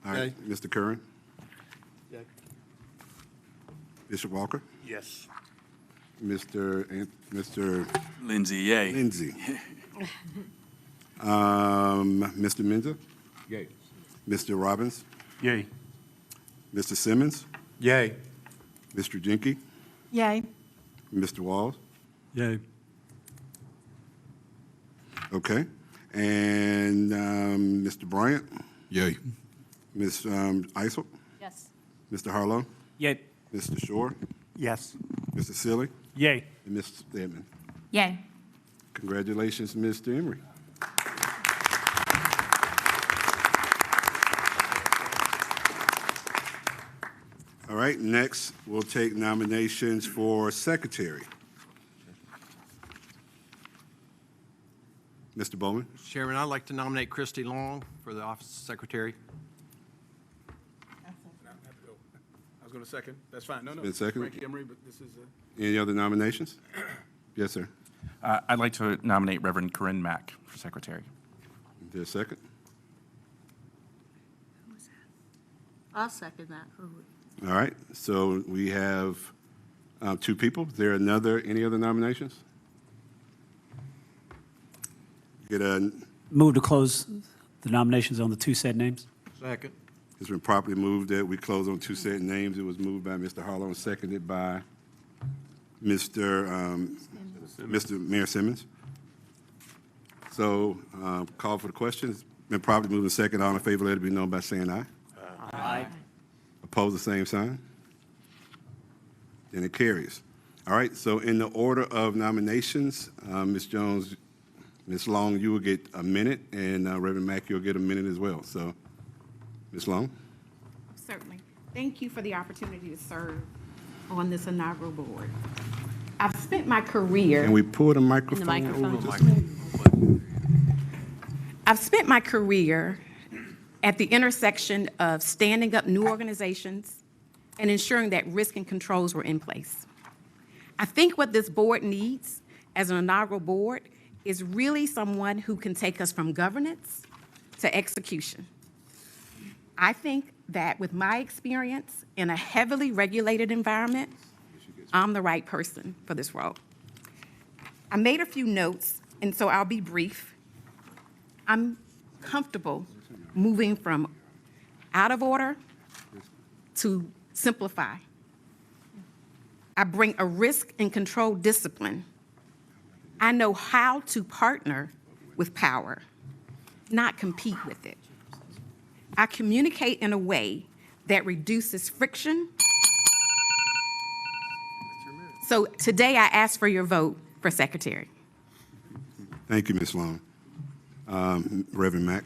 P: All right, Mr. Curran? Bishop Walker?
L: Yes.
P: Mr.
L: Lindsay, yay.
P: Lindsay? Mr. Menza?
Q: Yay.
P: Mr. Robbins?
O: Yay.
P: Mr. Simmons?
Q: Yay.
P: Mr. Jenke?
N: Yay.
P: Mr. Walls?
M: Yay.
P: Okay. And Mr. Bryant?
Q: Yay.
P: Ms. Isel?
I: Yes.
P: Mr. Harlow?
M: Yay.
P: Mr. Shore?
M: Yes.
P: Mr. Silly?
M: Yay.
P: And Ms. Stedman?
I: Yay.
P: Congratulations, Mr. Emery. All right, next, we'll take nominations for secretary. Mr. Bowman?
E: Chairman, I'd like to nominate Christy Long for the office of secretary.
A: I was going to second. That's fine. No, no.
P: Been seconded?
A: Frank Emery, but this is
P: Any other nominations? Yes, sir.
O: I'd like to nominate Reverend Corinne Mack for secretary.
P: Is there a second?
D: I'll second that.
P: All right, so we have two people. Is there any other nominations? Get a,
M: Move to close the nominations on the two said names.
E: Second.
P: it's been properly moved that we close on two set names. It was moved by Mr. Harlow and seconded by Mr. Mayor Simmons. So call for the questions. Been properly moved and seconded. All in favor, let it be known by saying aye.
M: Aye.
P: Opposed, the same sign. Then it carries. All right, so in the order of nominations, Ms. Jones, Ms. Long, you will get a minute, and Reverend Mack, you'll get a minute as well. So, Ms. Long?
R: Certainly. Thank you for the opportunity to serve on this inaugural board. I've spent my career.
P: Can we pull the microphone?
R: I've spent my career at the intersection of standing up new organizations and ensuring that risk and controls were in place. I think what this board needs as an inaugural board is really someone who can take us from governance to execution. I think that with my experience in a heavily regulated environment, I'm the right person for this role. I made a few notes, and so I'll be brief. I'm comfortable moving from out of order to simplify. I bring a risk and control discipline. I know how to partner with power, not compete with it. I communicate in a way that reduces friction. So today I ask for your vote for secretary.
P: Thank you, Ms. Long. Reverend Mack?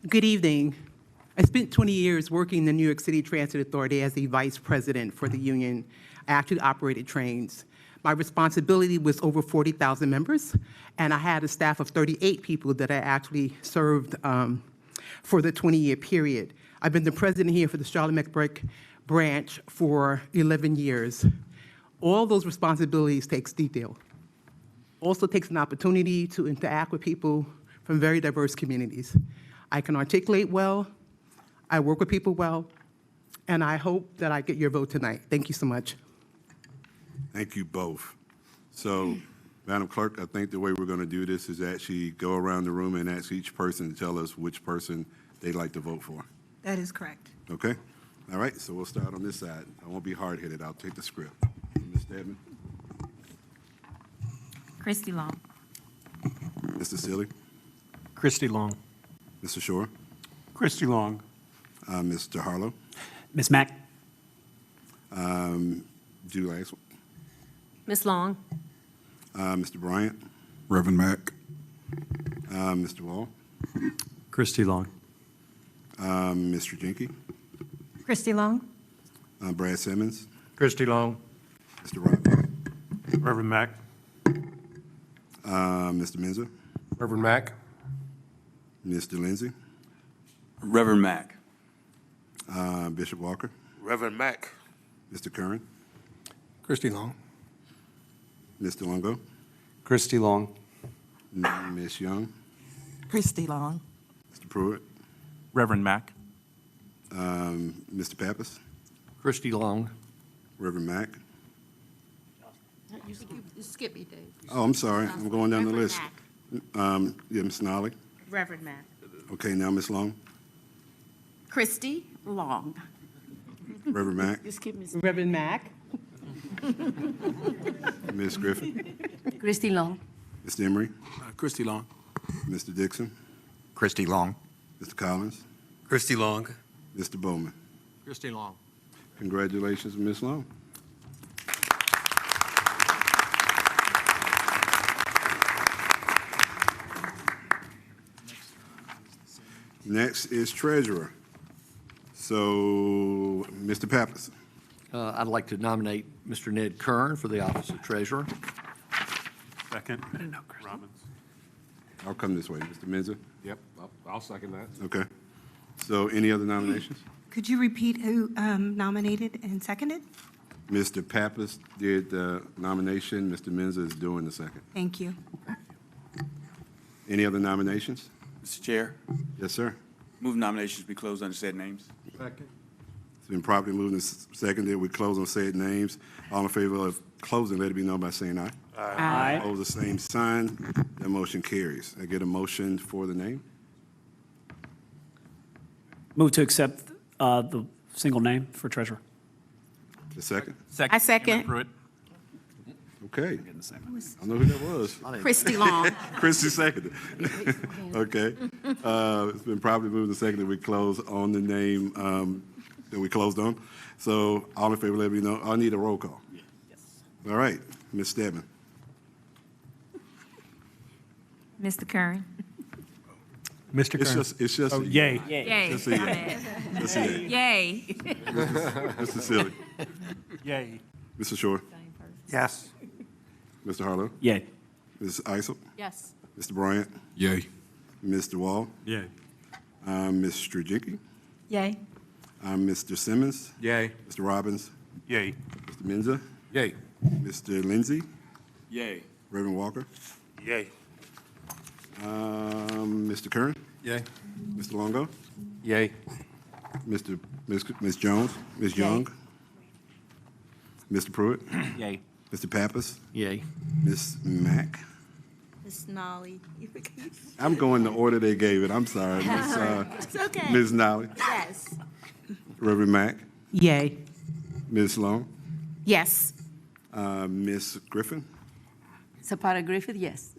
S: Good evening. I spent 20 years working in the New York City Transit Authority as the vice president for the union. I actually operated trains. My responsibility was over 40,000 members, and I had a staff of 38 people that I actually served for the 20-year period. I've been the president here for the Charlotte-Mecklenburg branch for 11 years. All those responsibilities takes detail. Also takes an opportunity to interact with people from very diverse communities. I can articulate well, I work with people well, and I hope that I get your vote tonight. Thank you so much.
P: Thank you both. So, Madam Clerk, I think the way we're going to do this is actually go around the room and ask each person to tell us which person they'd like to vote for.
N: That is correct.
P: Okay? All right, so we'll start on this side. I won't be hard-headed. I'll take the script. Ms. Stedman?
I: Christy Long.
P: Mr. Sealy?
M: Christy Long.
P: Mr. Shore?
M: Christy Long.
P: Mr. Harlow?
M: Ms. Mack.
P: Julie Axel?
I: Ms. Long.
P: Mr. Bryant?
B: Reverend Mack.
P: Mr. Wall?
M: Christy Long.
P: Mr. Jenke?
I: Christy Long.
P: Brad Simmons?
E: Christy Long.
P: Mr. Rock?
M: Reverend Mack.
P: Mr. Menzer?
E: Reverend Mack.
P: Mr. Lindsay?
L: Reverend Mack.
P: Bishop Walker?
B: Reverend Mack.
P: Mr. Curran?
E: Christy Long.
P: Mr. Longo?
M: Christy Long.
P: Ms. Young?
N: Christy Long.
P: Mr. Pruitt?
O: Reverend Mack.
P: Mr. Pappas?
E: Christy Long.
P: Reverend Mack?
D: You skip me, Dave.
P: Oh, I'm sorry. I'm going down the list.
R: Reverend
P: Yeah, Ms. Nolly.
R: Reverend Mack.
P: Okay, now Ms. Long.
R: Christy Long.
P: Reverend Mack.
R: You skip me.
S: Reverend Mack.
P: Ms. Griffin.
I: Christy Long.
P: Mr. Emery.
L: Christy Long.
P: Mr. Dixon.
E: Christy Long.
P: Mr. Collins.
T: Christy Long.
P: Mr. Bowman.
Q: Christy Long.
P: Congratulations, Ms. Long. Next is treasurer. So, Mr. Pappas.
Q: I'd like to nominate Mr. Ned Kern for the office of treasurer.
P: Second. Robbins. I'll come this way. Mr. Menzer?
U: Yep, I'll second that.
P: Okay. So, any other nominations?
N: Could you repeat who nominated and seconded?
P: Mr. Pappas did the nomination. Mr. Menzer is doing the second.
N: Thank you.
P: Any other nominations?
L: Mr. Chair,
P: Yes, sir.
L: move nominations be closed under said names.
U: Second.
P: It's been properly moved and seconded. We close on said names. All in favor of closing, let it be known by saying aye.
M: Aye.
P: Opposed, the same sign. That motion carries. I get a motion for the name?
M: Move to accept the single name for treasurer.
P: The second?
R: I second.
O: Chairman Pruitt.
P: Okay. I know who that was.
R: Christy Long.
P: Christie seconded. Okay. It's been properly moved and seconded. We close on the name that we closed on. So all in favor, let me know. I need a roll call. All right. Ms. Stedman.
I: Mr. Kern.
U: Mr. Kern.
P: It's just.
M: Oh, yay.
I: Yay.
P: Just a yay. Just a yay.
I: Yay.
P: Mr. Silly.
M: Yay.
P: Mr. Shore.
U: Yes.
P: Mr. Harlow.
M: Yay.
P: Ms. Isel.
R: Yes.
P: Mr. Bryant.
U: Yay.
P: Mr. Wall.
U: Yay.
P: Ms. Strujinski.
I: Yay.
P: Mr. Simmons.
U: Yay.
P: Mr. Robbins.
U: Yay.
P: Mr. Menza.
U: Yay.
P: Mr. Lindsay.
L: Yay.
P: Reverend Walker.
U: Yay.
P: Mr. Kern.
U: Yay.
P: Mr. Longo.
U: Yay.
P: Ms. Jones. Ms. Young. Mr. Pruitt.
O: Yay.
P: Mr. Pappas.
Q: Yay.
P: Ms. Mack.
N: Ms. Nolly.
P: I'm going the order they gave it. I'm sorry.
N: It's okay.
P: Ms. Nolly.
N: Yes.
P: Reverend Mack.
S: Yay.
P: Ms. Long.
R: Yes.
P: Ms. Griffin.
I: Zapata Griffith, yes.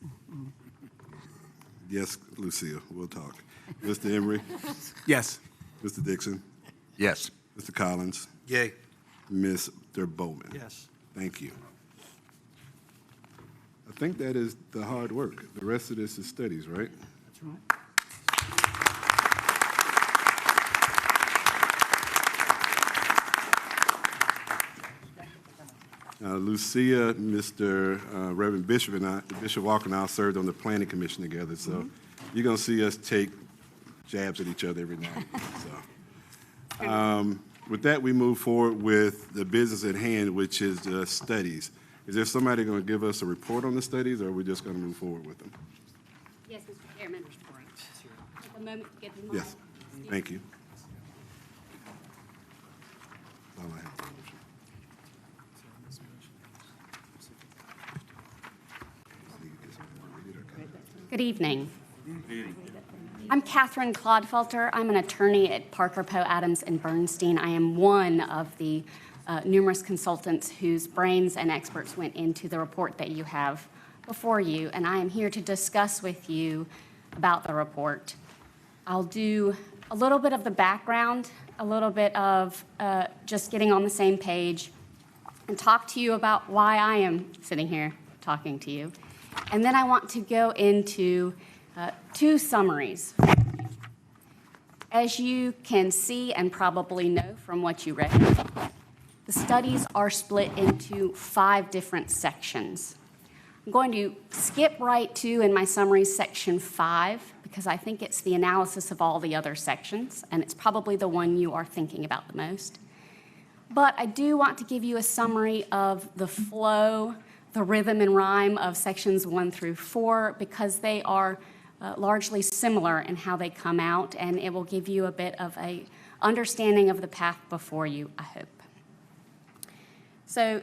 P: Yes, Lucille. We'll talk. Mr. Emery.
U: Yes.
P: Mr. Dixon.
U: Yes.
P: Mr. Collins.
U: Yay.
P: Mr. Bowman.
U: Yes.
P: Thank you. I think that is the hard work. The rest of this is studies, right?
M: That's right.
P: Lucia, Mr. Reverend Bishop, and Bishop Walker and I served on the Planning Commission together, so you're going to see us take jabs at each other every now and then. So, with that, we move forward with the business at hand, which is the studies. Is there somebody going to give us a report on the studies, or are we just going to move forward with them?
I: Yes, Mr. Chairman. Take a moment to get them
P: Yes. Thank you. All I have.
I: Good evening. I'm Catherine Clodfelter. I'm an attorney at Parker, Poe, Adams, and Bernstein. I am one of the numerous consultants whose brains and experts went into the report that you have before you, and I am here to discuss with you about the report. I'll do a little bit of the background, a little bit of just getting on the same page, and talk to you about why I am sitting here talking to you. And then I want to go into two summaries. As you can see and probably know from what you read, the studies are split into 5 different sections. I'm going to skip right to, in my summary, section 5, because I think it's the analysis of all the other sections, and it's probably the one you are thinking about the most. But I do want to give you a summary of the flow, the rhythm and rhyme of sections 1 through 4, because they are largely similar in how they come out, and it will give you a bit of a understanding of the path before you, I hope. So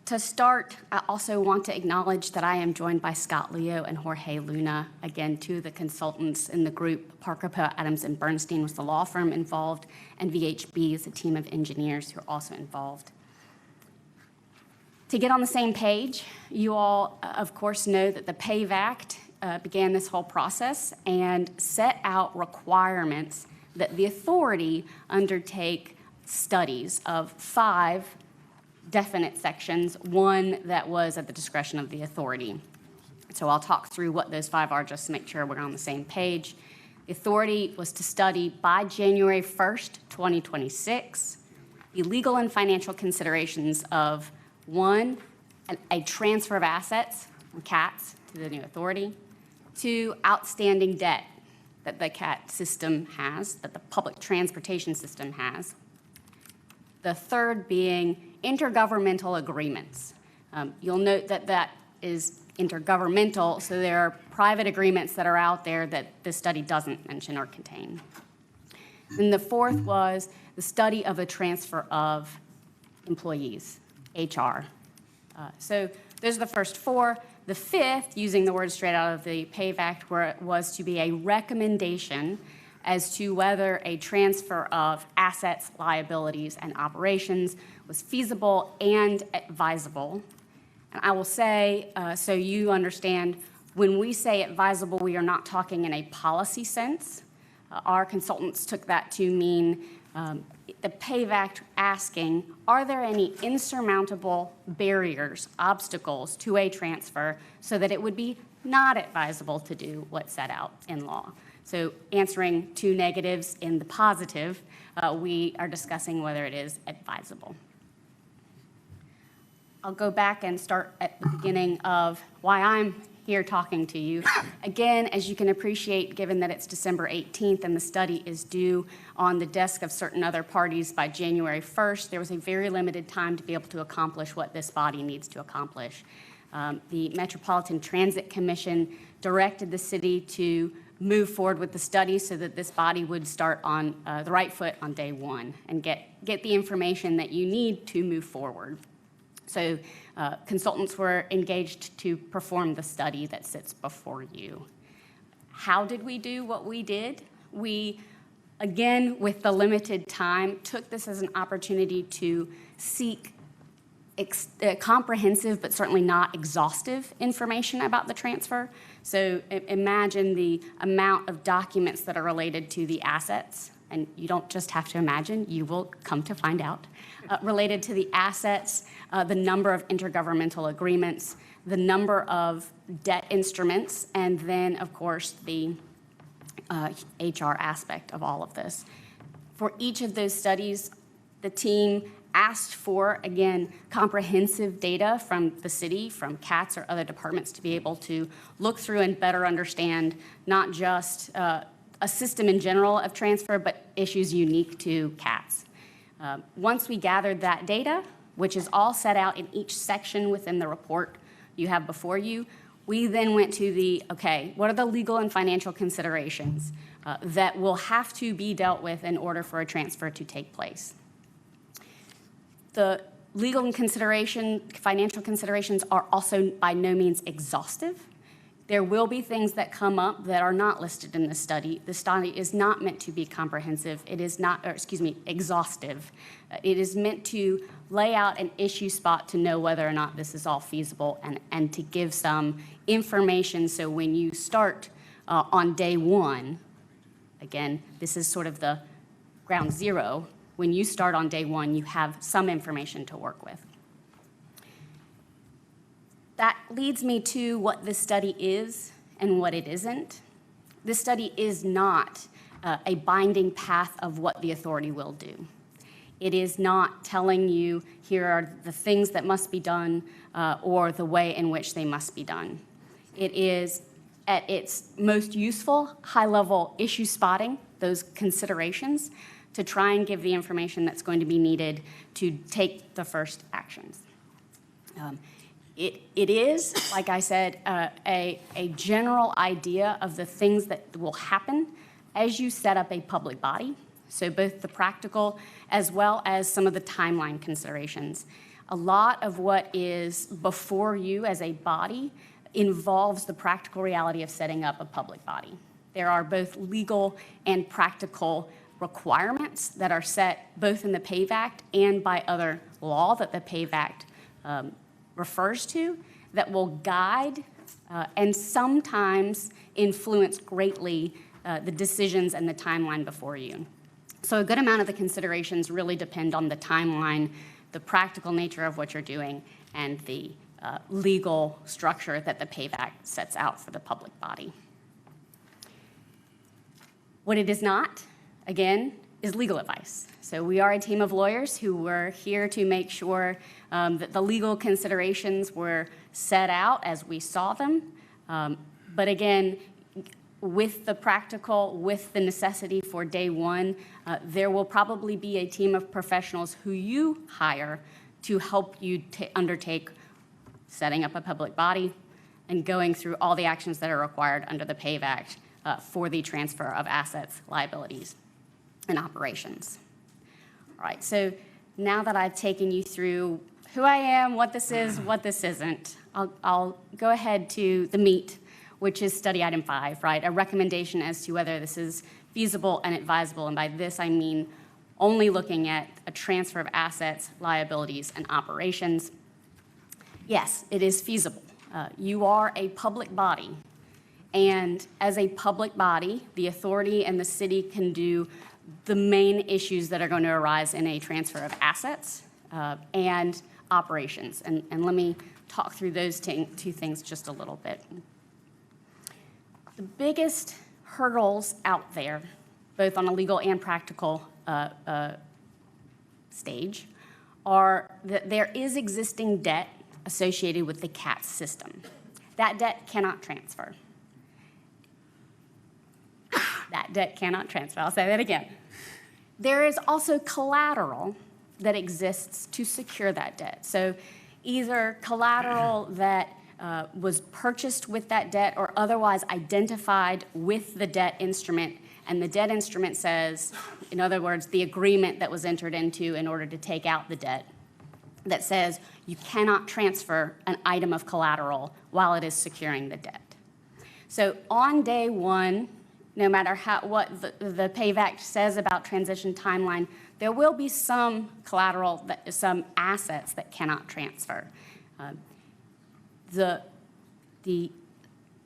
I: to start, I also want to acknowledge that I am joined by Scott Leo and Jorge Luna, again, 2 of the consultants in the group. Parker, Poe, Adams, and Bernstein was the law firm involved, and VHB is a team of engineers who are also involved. To get on the same page, you all, of course, know that the PAVE Act began this whole process and set out requirements
T: that the authority undertake studies of 5 definite sections, one that was at the discretion of the authority. So I'll talk through what those 5 are just to make sure we're on the same page. The authority was to study by January 1st, 2026, the legal and financial considerations of 1, a transfer of assets from CATS to the new authority, 2, outstanding debt that the CAT system has, that the public transportation system has. The third being intergovernmental agreements. You'll note that that is intergovernmental, so there are private agreements that are out there that this study doesn't mention or contain. And the fourth was the study of a transfer of employees, HR. So those are the first 4. The fifth, using the words straight out of the PAVE Act, was to be a recommendation as to whether a transfer of assets, liabilities, and operations was feasible and advisable. And I will say, so you understand, when we say advisable, we are not talking in a policy sense. Our consultants took that to mean the PAVE Act asking, are there any insurmountable barriers, obstacles to a transfer so that it would be not advisable to do what's set out in law? So answering 2 negatives in the positive, we are discussing whether it is advisable. I'll go back and start at the beginning of why I'm here talking to you. Again, as you can appreciate, given that it's December 18th and the study is due on the desk of certain other parties by January 1st, there was a very limited time to be able to accomplish what this body needs to accomplish. The Metropolitan Transit Commission directed the city to move forward with the study so that this body would start on the right foot on day 1 and get the information that you need to move forward. So consultants were engaged to perform the study that sits before you. How did we do what we did? We, again, with the limited time, took this as an opportunity to seek comprehensive but certainly not exhaustive information about the transfer. So imagine the amount of documents that are related to the assets, and you don't just have to imagine, you will come to find out, related to the assets, the number of intergovernmental agreements, the number of debt instruments, and then, of course, the HR aspect of all of this. For each of those studies, the team asked for, again, comprehensive data from the city, from CATS or other departments to be able to look through and better understand not just a system in general of transfer, but issues unique to CATS. Once we gathered that data, which is all set out in each section within the report you have before you, we then went to what are the legal and financial considerations that will have to be dealt with in order for a transfer to take place? The legal and financial considerations are also by no means exhaustive. There will be things that come up that are not listed in the study. The study is not meant to be comprehensive. It is not, exhaustive. It is meant to lay out an issue spot to know whether or not this is all feasible and to give some information so when you start on day 1, again, this is sort of the ground zero. When you start on day 1, you have some information to work with. That leads me to what this study is and what it isn't. This study is not a binding path of what the authority will do. It is not telling you here are the things that must be done or the way in which they must be done. It is at its most useful, high-level issue spotting, those considerations, to try and give the information that's going to be needed to take the first actions. It is, like I said, a general idea of the things that will happen as you set up a public body, so both the practical as well as some of the timeline considerations. A lot of what is before you as a body involves the practical reality of setting up a public body. There are both legal and practical requirements that are set both in the PAVE Act and by other law that the PAVE Act refers to that will guide and sometimes influence greatly the decisions and the timeline before you. So a good amount of the considerations really depend on the timeline, the practical nature of what you're doing, and the legal structure that the PAVE Act sets out for the public body. What it is not, again, is legal advice. So we are a team of lawyers who were here to make sure that the legal considerations were set out as we saw them. But again, with the practical, with the necessity for day one, there will probably be a team of professionals who you hire to help you undertake setting up a public body and going through all the actions that are required under the PAVE Act for the transfer of assets, liabilities, and operations. All right, so now that I've taken you through who I am, what this is, what this isn't, I'll go ahead to the meat, which is study item 5, right? A recommendation as to whether this is feasible and advisable. And by this, I mean only looking at a transfer of assets, liabilities, and operations. Yes, it is feasible. You are a public body. And as a public body, the authority and the city can do the main issues that are going to arise in a transfer of assets and operations. And let me talk through those two things just a little bit. The biggest hurdles out there, both on a legal and practical stage, are that there is existing debt associated with the CAT system. That debt cannot transfer. That debt cannot transfer. I'll say that again. There is also collateral that exists to secure that debt. So either collateral that was purchased with that debt or otherwise identified with the debt instrument, and the debt instrument says, in other words, the agreement that was entered into in order to take out the debt, that says you cannot transfer an item of collateral while it is securing the debt. So on day one, no matter what the PAVE Act says about transition timeline, there will be some collateral, some assets that cannot transfer. The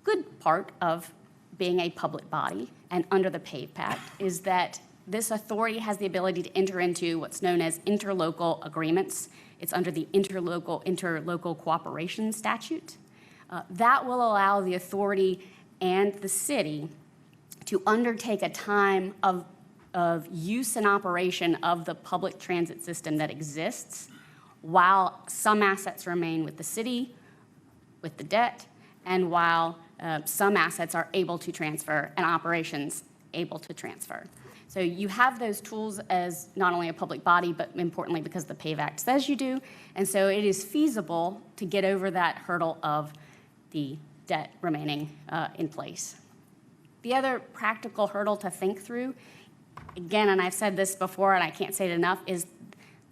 T: good part of being a public body and under the PAVE Act is that this authority has the ability to enter into what's known as interlocal agreements. It's under the interlocal cooperation statute. That will allow the authority and the city to undertake a time of use and operation of the public transit system that exists while some assets remain with the city, with the debt, and while some assets are able to transfer and operations able to transfer. So you have those tools as not only a public body, but importantly because the PAVE Act says you do. And so it is feasible to get over that hurdle of the debt remaining in place. The other practical hurdle to think through, again, and I've said this before and I can't say it enough, is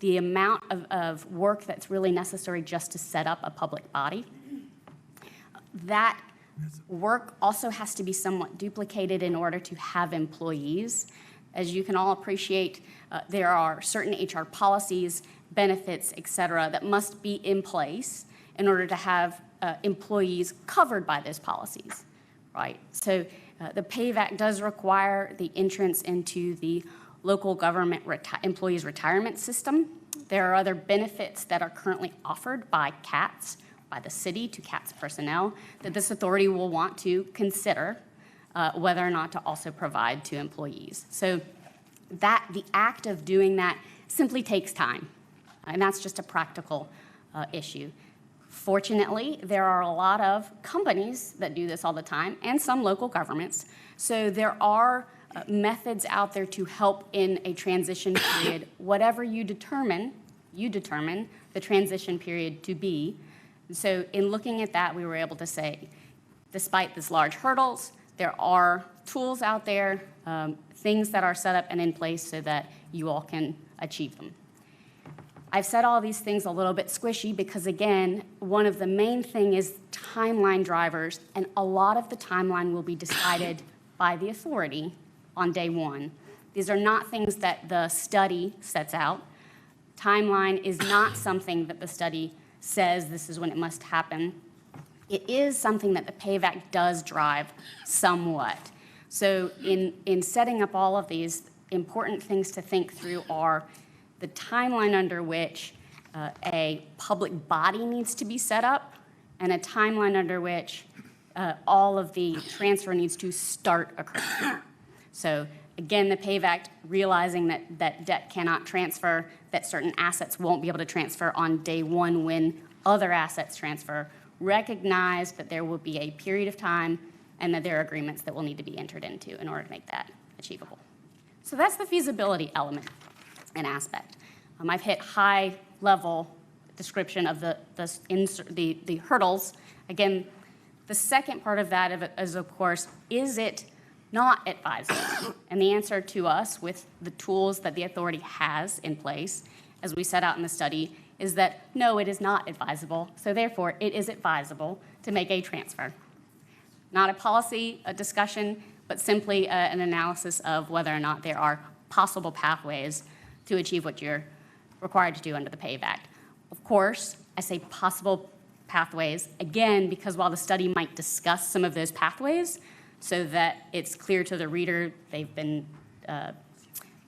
T: the amount of work that's really necessary just to set up a public body. That work also has to be somewhat duplicated in order to have employees. As you can all appreciate, there are certain HR policies, benefits, et cetera, that must be in place in order to have employees covered by those policies, right? So the PAVE Act does require the entrance into the local government employees retirement system. There are other benefits that are currently offered by CATS, by the city to CATS personnel, that this authority will want to consider whether or not to also provide to employees. So the act of doing that simply takes time, and that's just a practical issue. Fortunately, there are a lot of companies that do this all the time and some local governments. So there are methods out there to help in a transition period, whatever you determine the transition period to be. So in looking at that, we were able to say, despite these large hurdles, there are tools out there, things that are set up and in place so that you all can achieve them. I've said all these things a little bit squishy because, again, one of the main thing is timeline drivers, and a lot of the timeline will be decided by the authority on day one. These are not things that the study sets out. Timeline is not something that the study says this is when it must happen. It is something that the PAVE Act does drive somewhat. So in setting up all of these, important things to think through are the timeline under which a public body needs to be set up and a timeline under which all of the transfer needs to start occurring. So again, the PAVE Act, realizing that debt cannot transfer, that certain assets won't be able to transfer on day one when other assets transfer, recognize that there will be a period of time and that there are agreements that will need to be entered into in order to make that achievable. So that's the feasibility element and aspect. I've hit high-level description of the hurdles. Again, the second part of that is, of course, is it not advisable? And the answer to us with the tools that the authority has in place, as we set out in the study, is that no, it is not advisable. So therefore, it is advisable to make a transfer. Not a policy, a discussion, but simply an analysis of whether or not there are possible pathways to achieve what you're required to do under the PAVE Act. Of course, I say possible pathways, again, because while the study might discuss some of those pathways so that it's clear to the reader they've been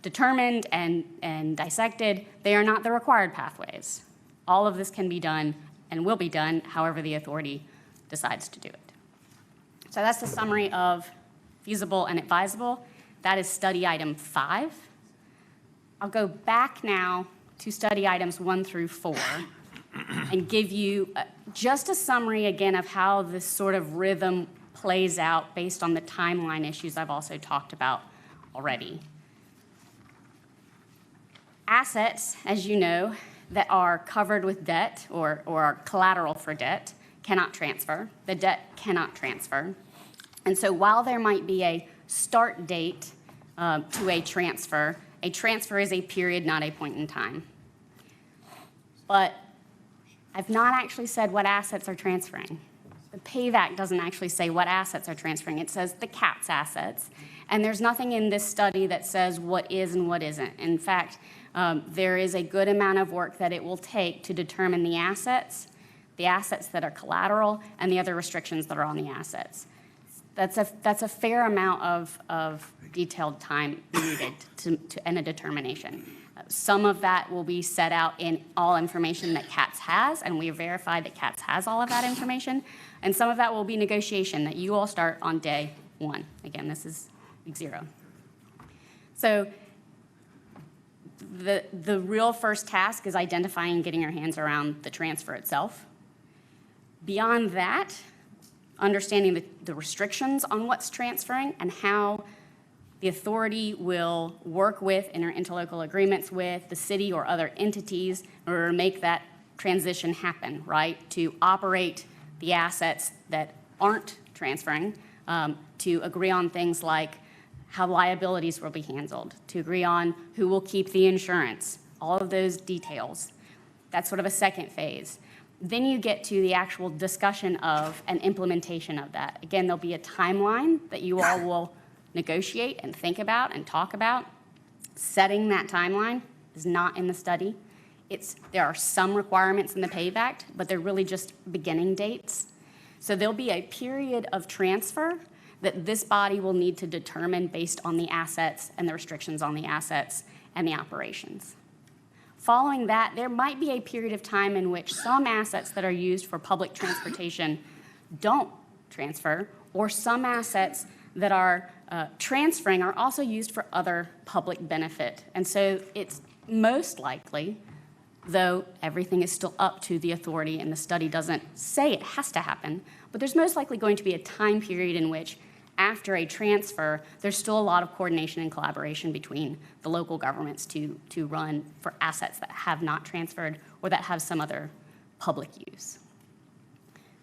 T: determined and dissected, they are not the required pathways. All of this can be done and will be done however the authority decides to do it. So that's the summary of feasible and advisable. That is study item 5. I'll go back now to study items 1 through 4 and give you just a summary again of how this sort of rhythm plays out based on the timeline issues I've also talked about already. Assets, as you know, that are covered with debt or are collateral for debt cannot transfer. The debt cannot transfer. And so while there might be a start date to a transfer is a period, not a point in time. But I've not actually said what assets are transferring. The PAVE Act doesn't actually say what assets are transferring. It says the CAT's assets. And there's nothing in this study that says what is and what isn't. In fact, there is a good amount of work that it will take to determine the assets that are collateral, and the other restrictions that are on the assets. That's a fair amount of detailed time needed and a determination. Some of that will be set out in all information that CATS has, and we have verified that CATS has all of that information. And some of that will be negotiation that you all start on day 1. Again, this is week 0. So the real first task is identifying and getting your hands around the transfer itself. Beyond that, understanding the restrictions on what's transferring and how the authority will work with, enter interlocal agreements with the city or other entities in order to make that transition happen, right? To operate the assets that aren't transferring, to agree on things like how liabilities will be handled, to agree on who will keep the insurance, all of those details. That's sort of a second phase. Then you get to the actual discussion of and implementation of that. Again, there'll be a timeline that you all will negotiate and think about and talk about. Setting that timeline is not in the study. There are some requirements in the PAVE Act, but they're really just beginning dates. So there'll be a period of transfer that this body will need to determine based on the assets and the restrictions on the assets and the operations. Following that, there might be a period of time in which some assets that are used for public transportation don't transfer, or some assets that are transferring are also used for other public benefit. And so it's most likely, though everything is still up to the authority and the study doesn't say it has to happen, but there's most likely going to be a time period in which after a transfer, there's still a lot of coordination and collaboration between the local governments to run for assets that have not transferred or that have some other public use.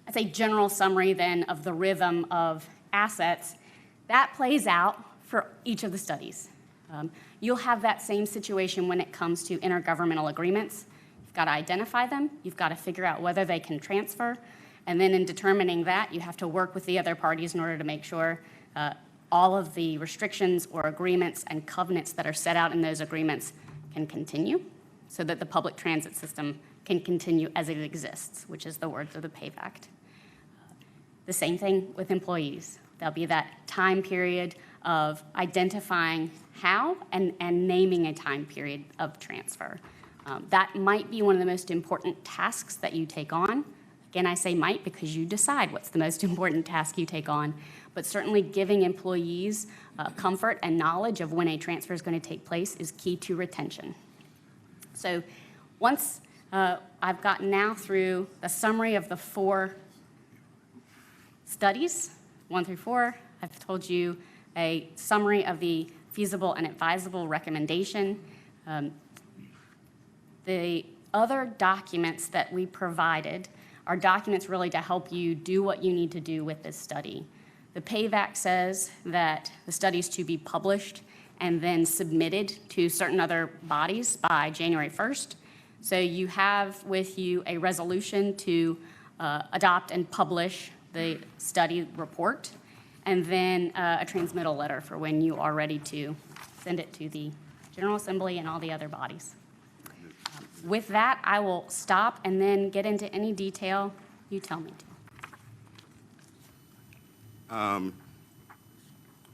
T: That's a general summary then of the rhythm of assets. That plays out for each of the studies. You'll have that same situation when it comes to intergovernmental agreements. You've got to identify them. You've got to figure out whether they can transfer. And then in determining that, you have to work with the other parties in order to make sure all of the restrictions or agreements and covenants that are set out in those agreements can continue so that the public transit system can continue as it exists, which is the words of the PAVE Act. The same thing with employees. There'll be that time period of identifying how and naming a time period of transfer. That might be one of the most important tasks that you take on. Again, I say might because you decide what's the most important task you take on, but certainly giving employees comfort and knowledge of when a transfer is going to take place is key to retention. So once I've gotten now through the summary of the 4 studies, 1 through 4, I've told you a summary of the feasible and advisable recommendation. The other documents that we provided are documents really to help you do what you need to do with this study. The PAVAC says that the study is to be published and then submitted to certain other bodies by January 1st. So you have with you a resolution to adopt and publish the study report, and then a transmittal letter for when you are ready to send it to the General Assembly and all the other bodies. With that, I will stop and then get into any detail you tell me to.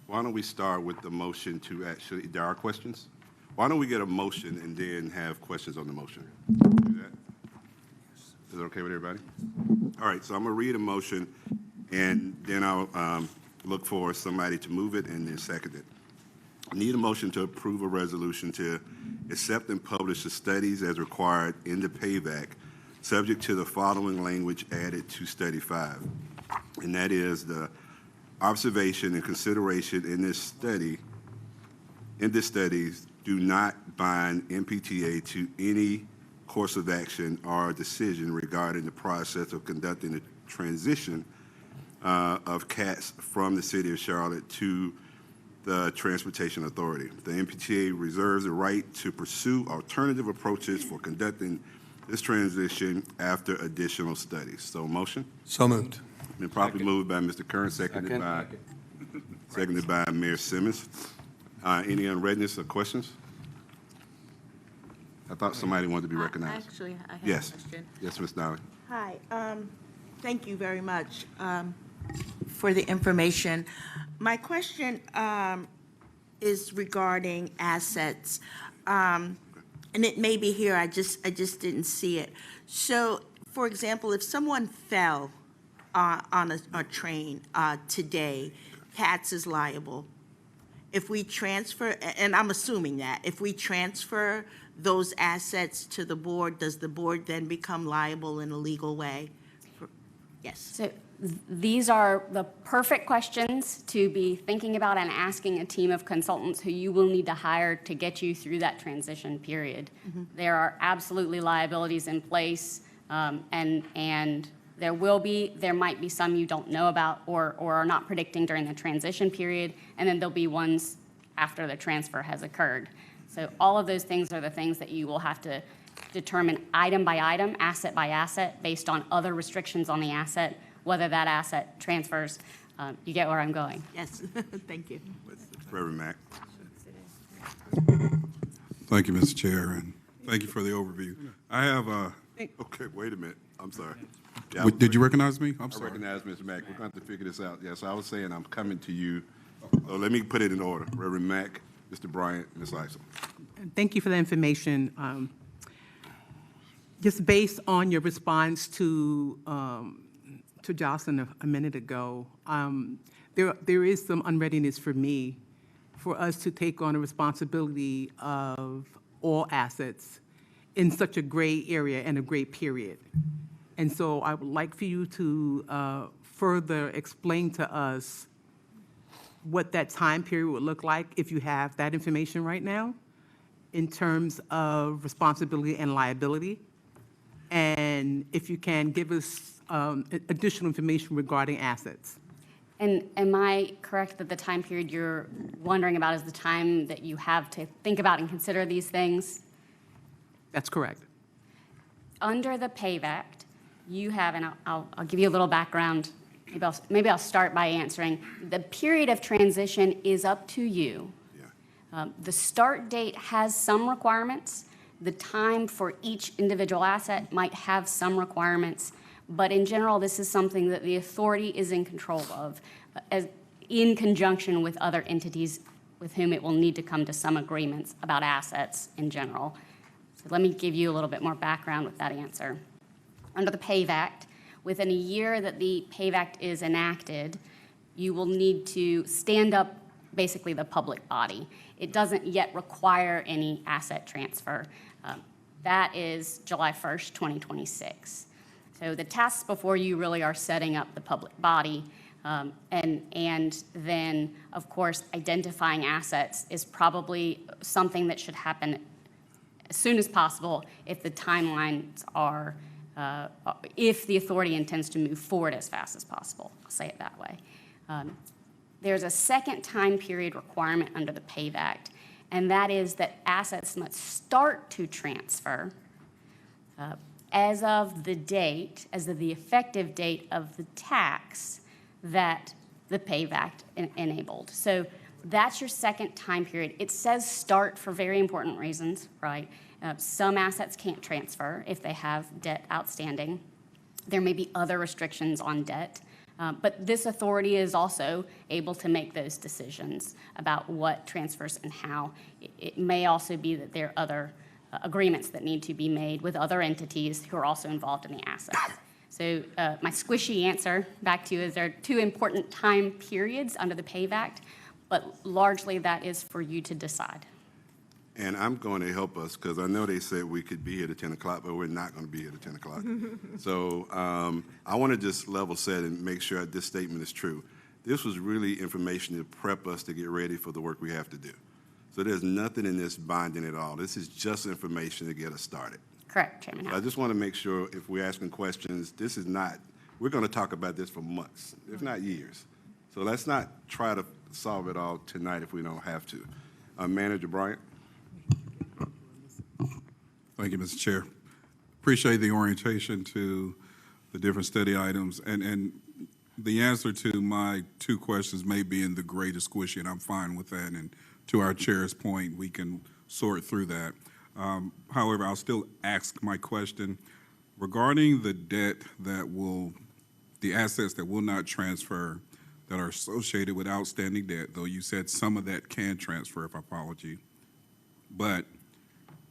P: Why don't we start with the motion to actually, there are questions? Why don't we get a motion and then have questions on the motion? Do that? Is that okay with everybody? All right, so I'm gonna read a motion and then I'll look for somebody to move it and then second it. I need a motion to approve a resolution to accept and publish the studies as required in the PAVAC, subject to the following language added to Study 5. And that is the observation and consideration in this study do not bind MPTA to any course of action or decision regarding the process of conducting the transition of CATs from the City of Charlotte to the Transportation Authority. The MPTA reserves the right to pursue alternative approaches for conducting this transition after additional studies. So motion?
C: So moved.
P: Been properly moved by Mr. Kern, seconded by Mayor Simmons. Any unreadness or questions? I thought somebody wanted to be recognized.
V: Actually, I have
P: Yes.
V: a question.
P: Yes, Ms. Dowling.
V: Hi, thank you very much for the information. My question is regarding assets. And it may be here, I just didn't see it. So, for example, if someone fell on a train today, CATS is liable. If we transfer, and I'm assuming that, if we transfer those assets to the board, does the board then become liable in a legal way? Yes.
T: So these are the perfect questions to be thinking about and asking a team of consultants who you will need to hire to get you through that transition period. There are absolutely liabilities in place, and there might be some you don't know about or are not predicting during the transition period, and then there'll be ones after the transfer has occurred. So all of those things are the things that you will have to determine item by item, asset by asset, based on other restrictions on the asset, whether that asset transfers. You get where I'm going?
V: Yes, thank you.
P: Reverend Mack.
W: Thank you, Mr. Chair, and thank you for the overview. I have
P: Okay, wait a minute. I'm sorry.
W: did you recognize me? I'm
P: I
W: sorry.
P: recognize Mr. Mack. We're going to have to figure this out. Yes, I was saying I'm coming to you. So let me put it in order. Reverend Mack, Mr. Bryant, Ms. Isel.
S: Thank you for the information. Just based on your response to Jocelyn a minute ago, there is some unreadiness for me for us to take on a responsibility of all assets in such a gray area and a gray period. And so I would like for you to further explain to us what that time period would look like if you have that information right now in terms of responsibility and liability. And if you can give us additional information regarding assets.
T: And am I correct that the time period you're wondering about is the time that you have to think about and consider these things?
S: That's correct.
T: Under the PAVE Act, you have, and I'll give you a little background. Maybe I'll start by answering. The period of transition is up to you. The start date has some requirements. The time for each individual asset might have some requirements, but in general, this is something that the authority is in control of. in conjunction with other entities with whom it will need to come to some agreements about assets in general. So let me give you a little bit more background with that answer. Under the PAVE Act, within a year that the PAVE Act is enacted, you will need to stand up basically the public body. It doesn't yet require any asset transfer. That is July 1st, 2026. So the tasks before you really are setting up the public body, and then, of course, identifying assets is probably something that should happen as soon as possible if the timelines are, if the authority intends to move forward as fast as possible. I'll say it that way. There's a second time period requirement under the PAVE Act, and that is that assets must start to transfer as of the date, as of the effective date of the tax that the PAVE Act enabled. So that's your second time period. It says start for very important reasons, right? Some assets can't transfer if they have debt outstanding. There may be other restrictions on debt. But this authority is also able to make those decisions about what transfers and how. It may also be that there are other agreements that need to be made with other entities who are also involved in the assets. So my squishy answer back to you is there are two important time periods under the PAVE Act, but largely that is for you to decide.
P: And I'm going to help us because I know they said we could be here at 10 o'clock, but we're not going to be here at 10 o'clock. So I want to just level set and make sure that this statement is true. This was really information to prep us to get ready for the work we have to do. So there's nothing in this binding at all. This is just information to get us started.
T: Correct, Chairman.
P: So I just want to make sure if we're asking questions, this is not, we're going to talk about this for months, if not years. So let's not try to solve it all tonight if we don't have to. Manager Bryant.
W: Thank you, Mr. Chair. Appreciate the orientation to the different study items. And the answer to my two questions may be in the greatest squishy, and I'm fine with that. And to our chair's point, we can sort through that. However, I'll still ask my question regarding the debt that will, the assets that will not transfer that are associated with outstanding debt, though you said some of that can transfer, if I followed you. But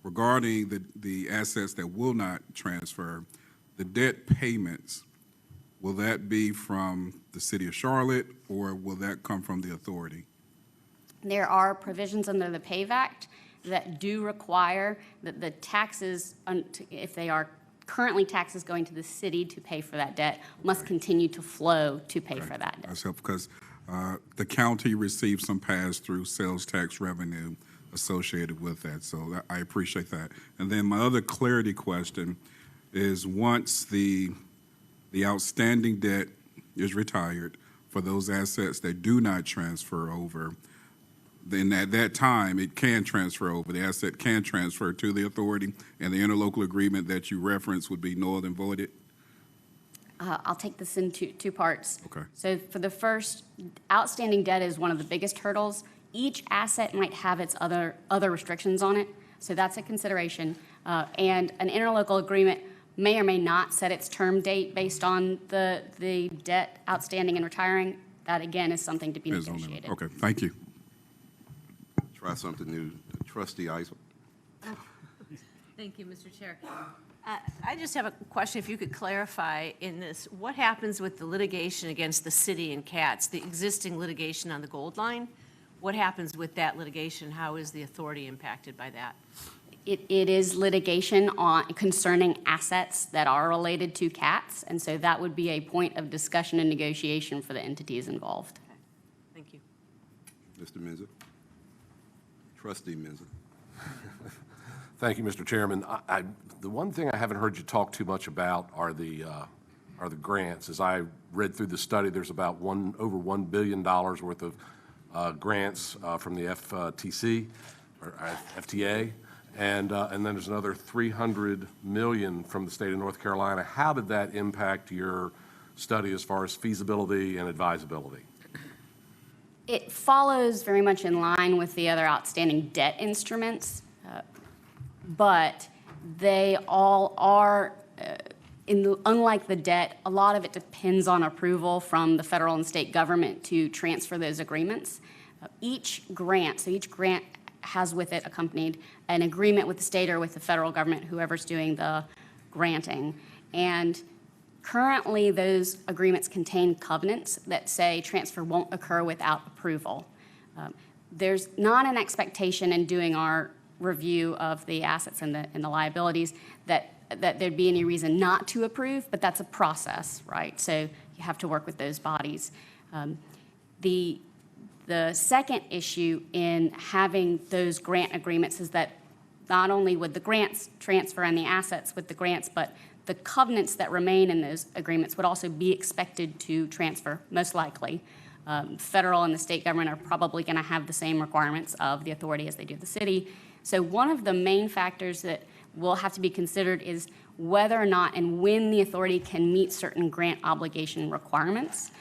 W: regarding the assets that will not transfer, the debt payments, will that be from the City of Charlotte or will that come from the authority?
T: There are provisions under the PAVE Act that do require that the taxes, if they are currently taxes going to the city to pay for that debt, must continue to flow to pay for that debt.
W: That's helpful because the county receives some pass-through sales tax revenue associated with that, so I appreciate that. And then my other clarity question is once the outstanding debt is retired for those assets that do not transfer over, then at that time it can transfer over. The asset can transfer to the authority, and the interlocal agreement that you referenced would be null and voided?
T: I'll take this in two parts.
W: Okay.
T: So for the first, outstanding debt is one of the biggest hurdles. Each asset might have its other restrictions on it, so that's a consideration. And an interlocal agreement may or may not set its term date based on the debt outstanding and retiring. That, again, is something to be negotiated.
W: Okay, thank you.
P: Try something new. Trustee Eisel.
C: Thank you, Mr. Chair. I just have a question, if you could clarify in this, what happens with the litigation against the city and Katz, the existing litigation on the Gold Line? What happens with that litigation? How is the authority impacted by that?
T: It is litigation concerning assets that are related to Katz, and so that would be a point of discussion and negotiation for the entities involved.
C: Okay. Thank you.
P: Mr. Menza. Trustee Menza.
F: Thank you, Mr. Chairman. The one thing I haven't heard you talk too much about are the grants. As I read through the study, there's about over $1 billion worth of grants from the FTC or FTA, and then there's another $300 million from the state of North Carolina. How did that impact your study as far as feasibility and advisability?
T: It follows very much in line with the other outstanding debt instruments, but they all are Unlike the debt, a lot of it depends on approval from the federal and state government to transfer those agreements. Each grant has with it accompanied an agreement with the state or with the federal government, whoever's doing the granting. And currently, those agreements contain covenants that say transfer won't occur without approval. There's not an expectation in doing our review of the assets and the liabilities that there'd be any reason not to approve, but that's a process, right? So you have to work with those bodies. The second issue in having those grant agreements is that not only would the grants transfer and the assets with the grants, but the covenants that remain in those agreements would also be expected to transfer, most likely. Federal and the state government are probably going to have the same requirements of the authority as they do the city. So one of the main factors that will have to be considered is whether or not and when the authority can meet certain grant obligation requirements.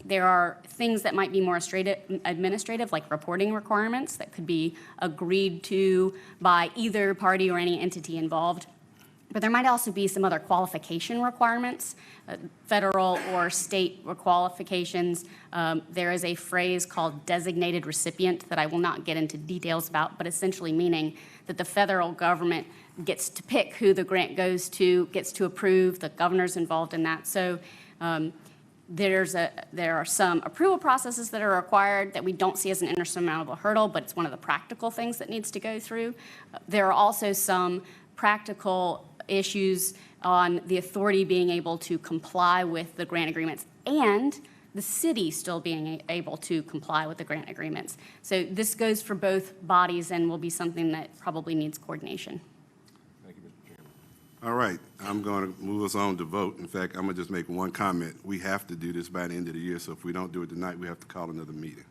T: There are things that might be more administrative, like reporting requirements that could be agreed to by either party or any entity involved. But there might also be some other qualification requirements, federal or state qualifications. There is a phrase called designated recipient that I will not get into details about, but essentially meaning that the federal government gets to pick who the grant goes to, gets to approve, the governor's involved in that. So there are some approval processes that are required that we don't see as an insurmountable hurdle, but it's one of the practical things that needs to go through. There are also some practical issues on the authority being able to comply with the grant agreements and the city still being able to comply with the grant agreements. So this goes for both bodies and will be something that probably needs coordination.
F: Thank you, Mr. Chairman.
P: All right, I'm going to move us on to vote. In fact, I'm going to just make one comment. We have to do this by the end of the year, so if we don't do it tonight, we have to call another meeting.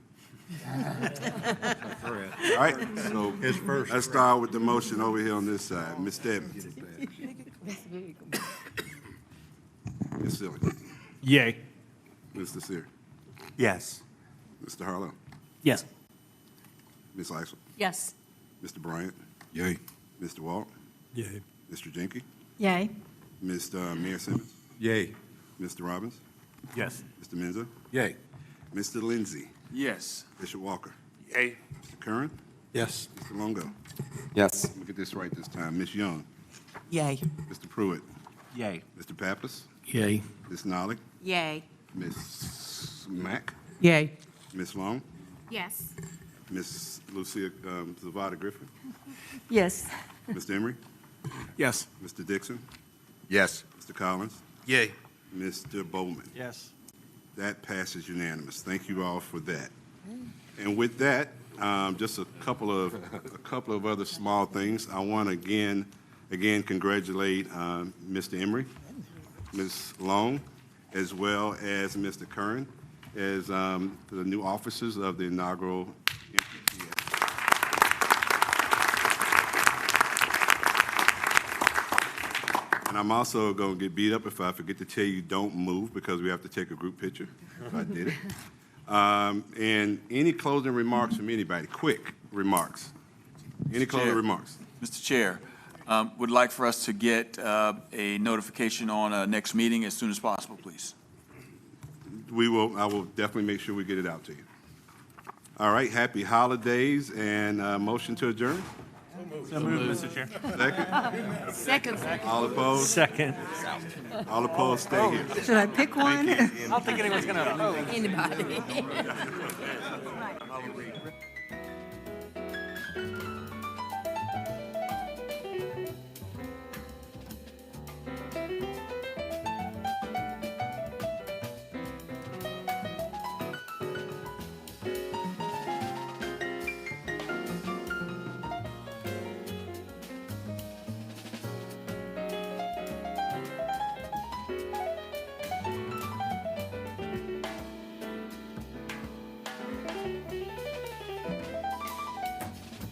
P: All right, so let's start with the motion over here on this side. Ms. Stebbins. Ms. Silly.
M: Yay.
P: Mr. Sear.
A: Yes.
P: Mr. Harlow.
M: Yes.
P: Ms. Eisel.
C: Yes.
P: Mr. Bryant.
W: Yay.
P: Mr. Walt.
W: Yay.
P: Mr. Jenke.
N: Yay.
P: Mr. Mayor Simmons.
W: Yay.
P: Mr. Robbins.
M: Yes.
P: Mr. Menza.
F: Yay.
P: Mr. Lindsay.
L: Yes.
P: Bishop Walker.
A: Yay.
P: Mr. Curran.
W: Yes.
P: Mr. Longo.
U: Yes.
P: Let me get this right this time. Ms. Young.
N: Yay.
P: Mr. Pruitt.
O: Yay.
P: Mr. Pappas.
Q: Yay.
P: Ms. Nolly.
V: Yay.
P: Ms. Mack.
S: Yay.
P: Ms. Long.
R: Yes.
P: Ms. Lucia Zavada Griffin.
N: Yes.
P: Mr. Emery.
M: Yes.
P: Mr. Dixon.
U: Yes.
P: Mr. Collins.
A: Yay.
P: Mr. Bowman.
M: Yes.
P: That passes unanimous. Thank you all for that. And with that, just a couple of other small things. I want to again congratulate Mr. Emery, Ms. Long, as well as Mr. Curran, as the new officers of the inaugural MPTA. And I'm also going to get beat up if I forget to tell you don't move, because we have to take a group picture. If I did it. And any closing remarks from anybody? Quick remarks. Any closing remarks?
L: Mr. Chair, would like for us to get a notification on next meeting as soon as possible, please.
P: I will definitely make sure we get it out to you. All right, happy holidays, and motion to adjourn?
O: So moved, Mr. Chair.
P: Second?
C: Second.
P: All opposed?
M: Second.
P: All opposed, stay here.
N: Should I pick one?
M: I don't think anyone's going to.
C: Anybody.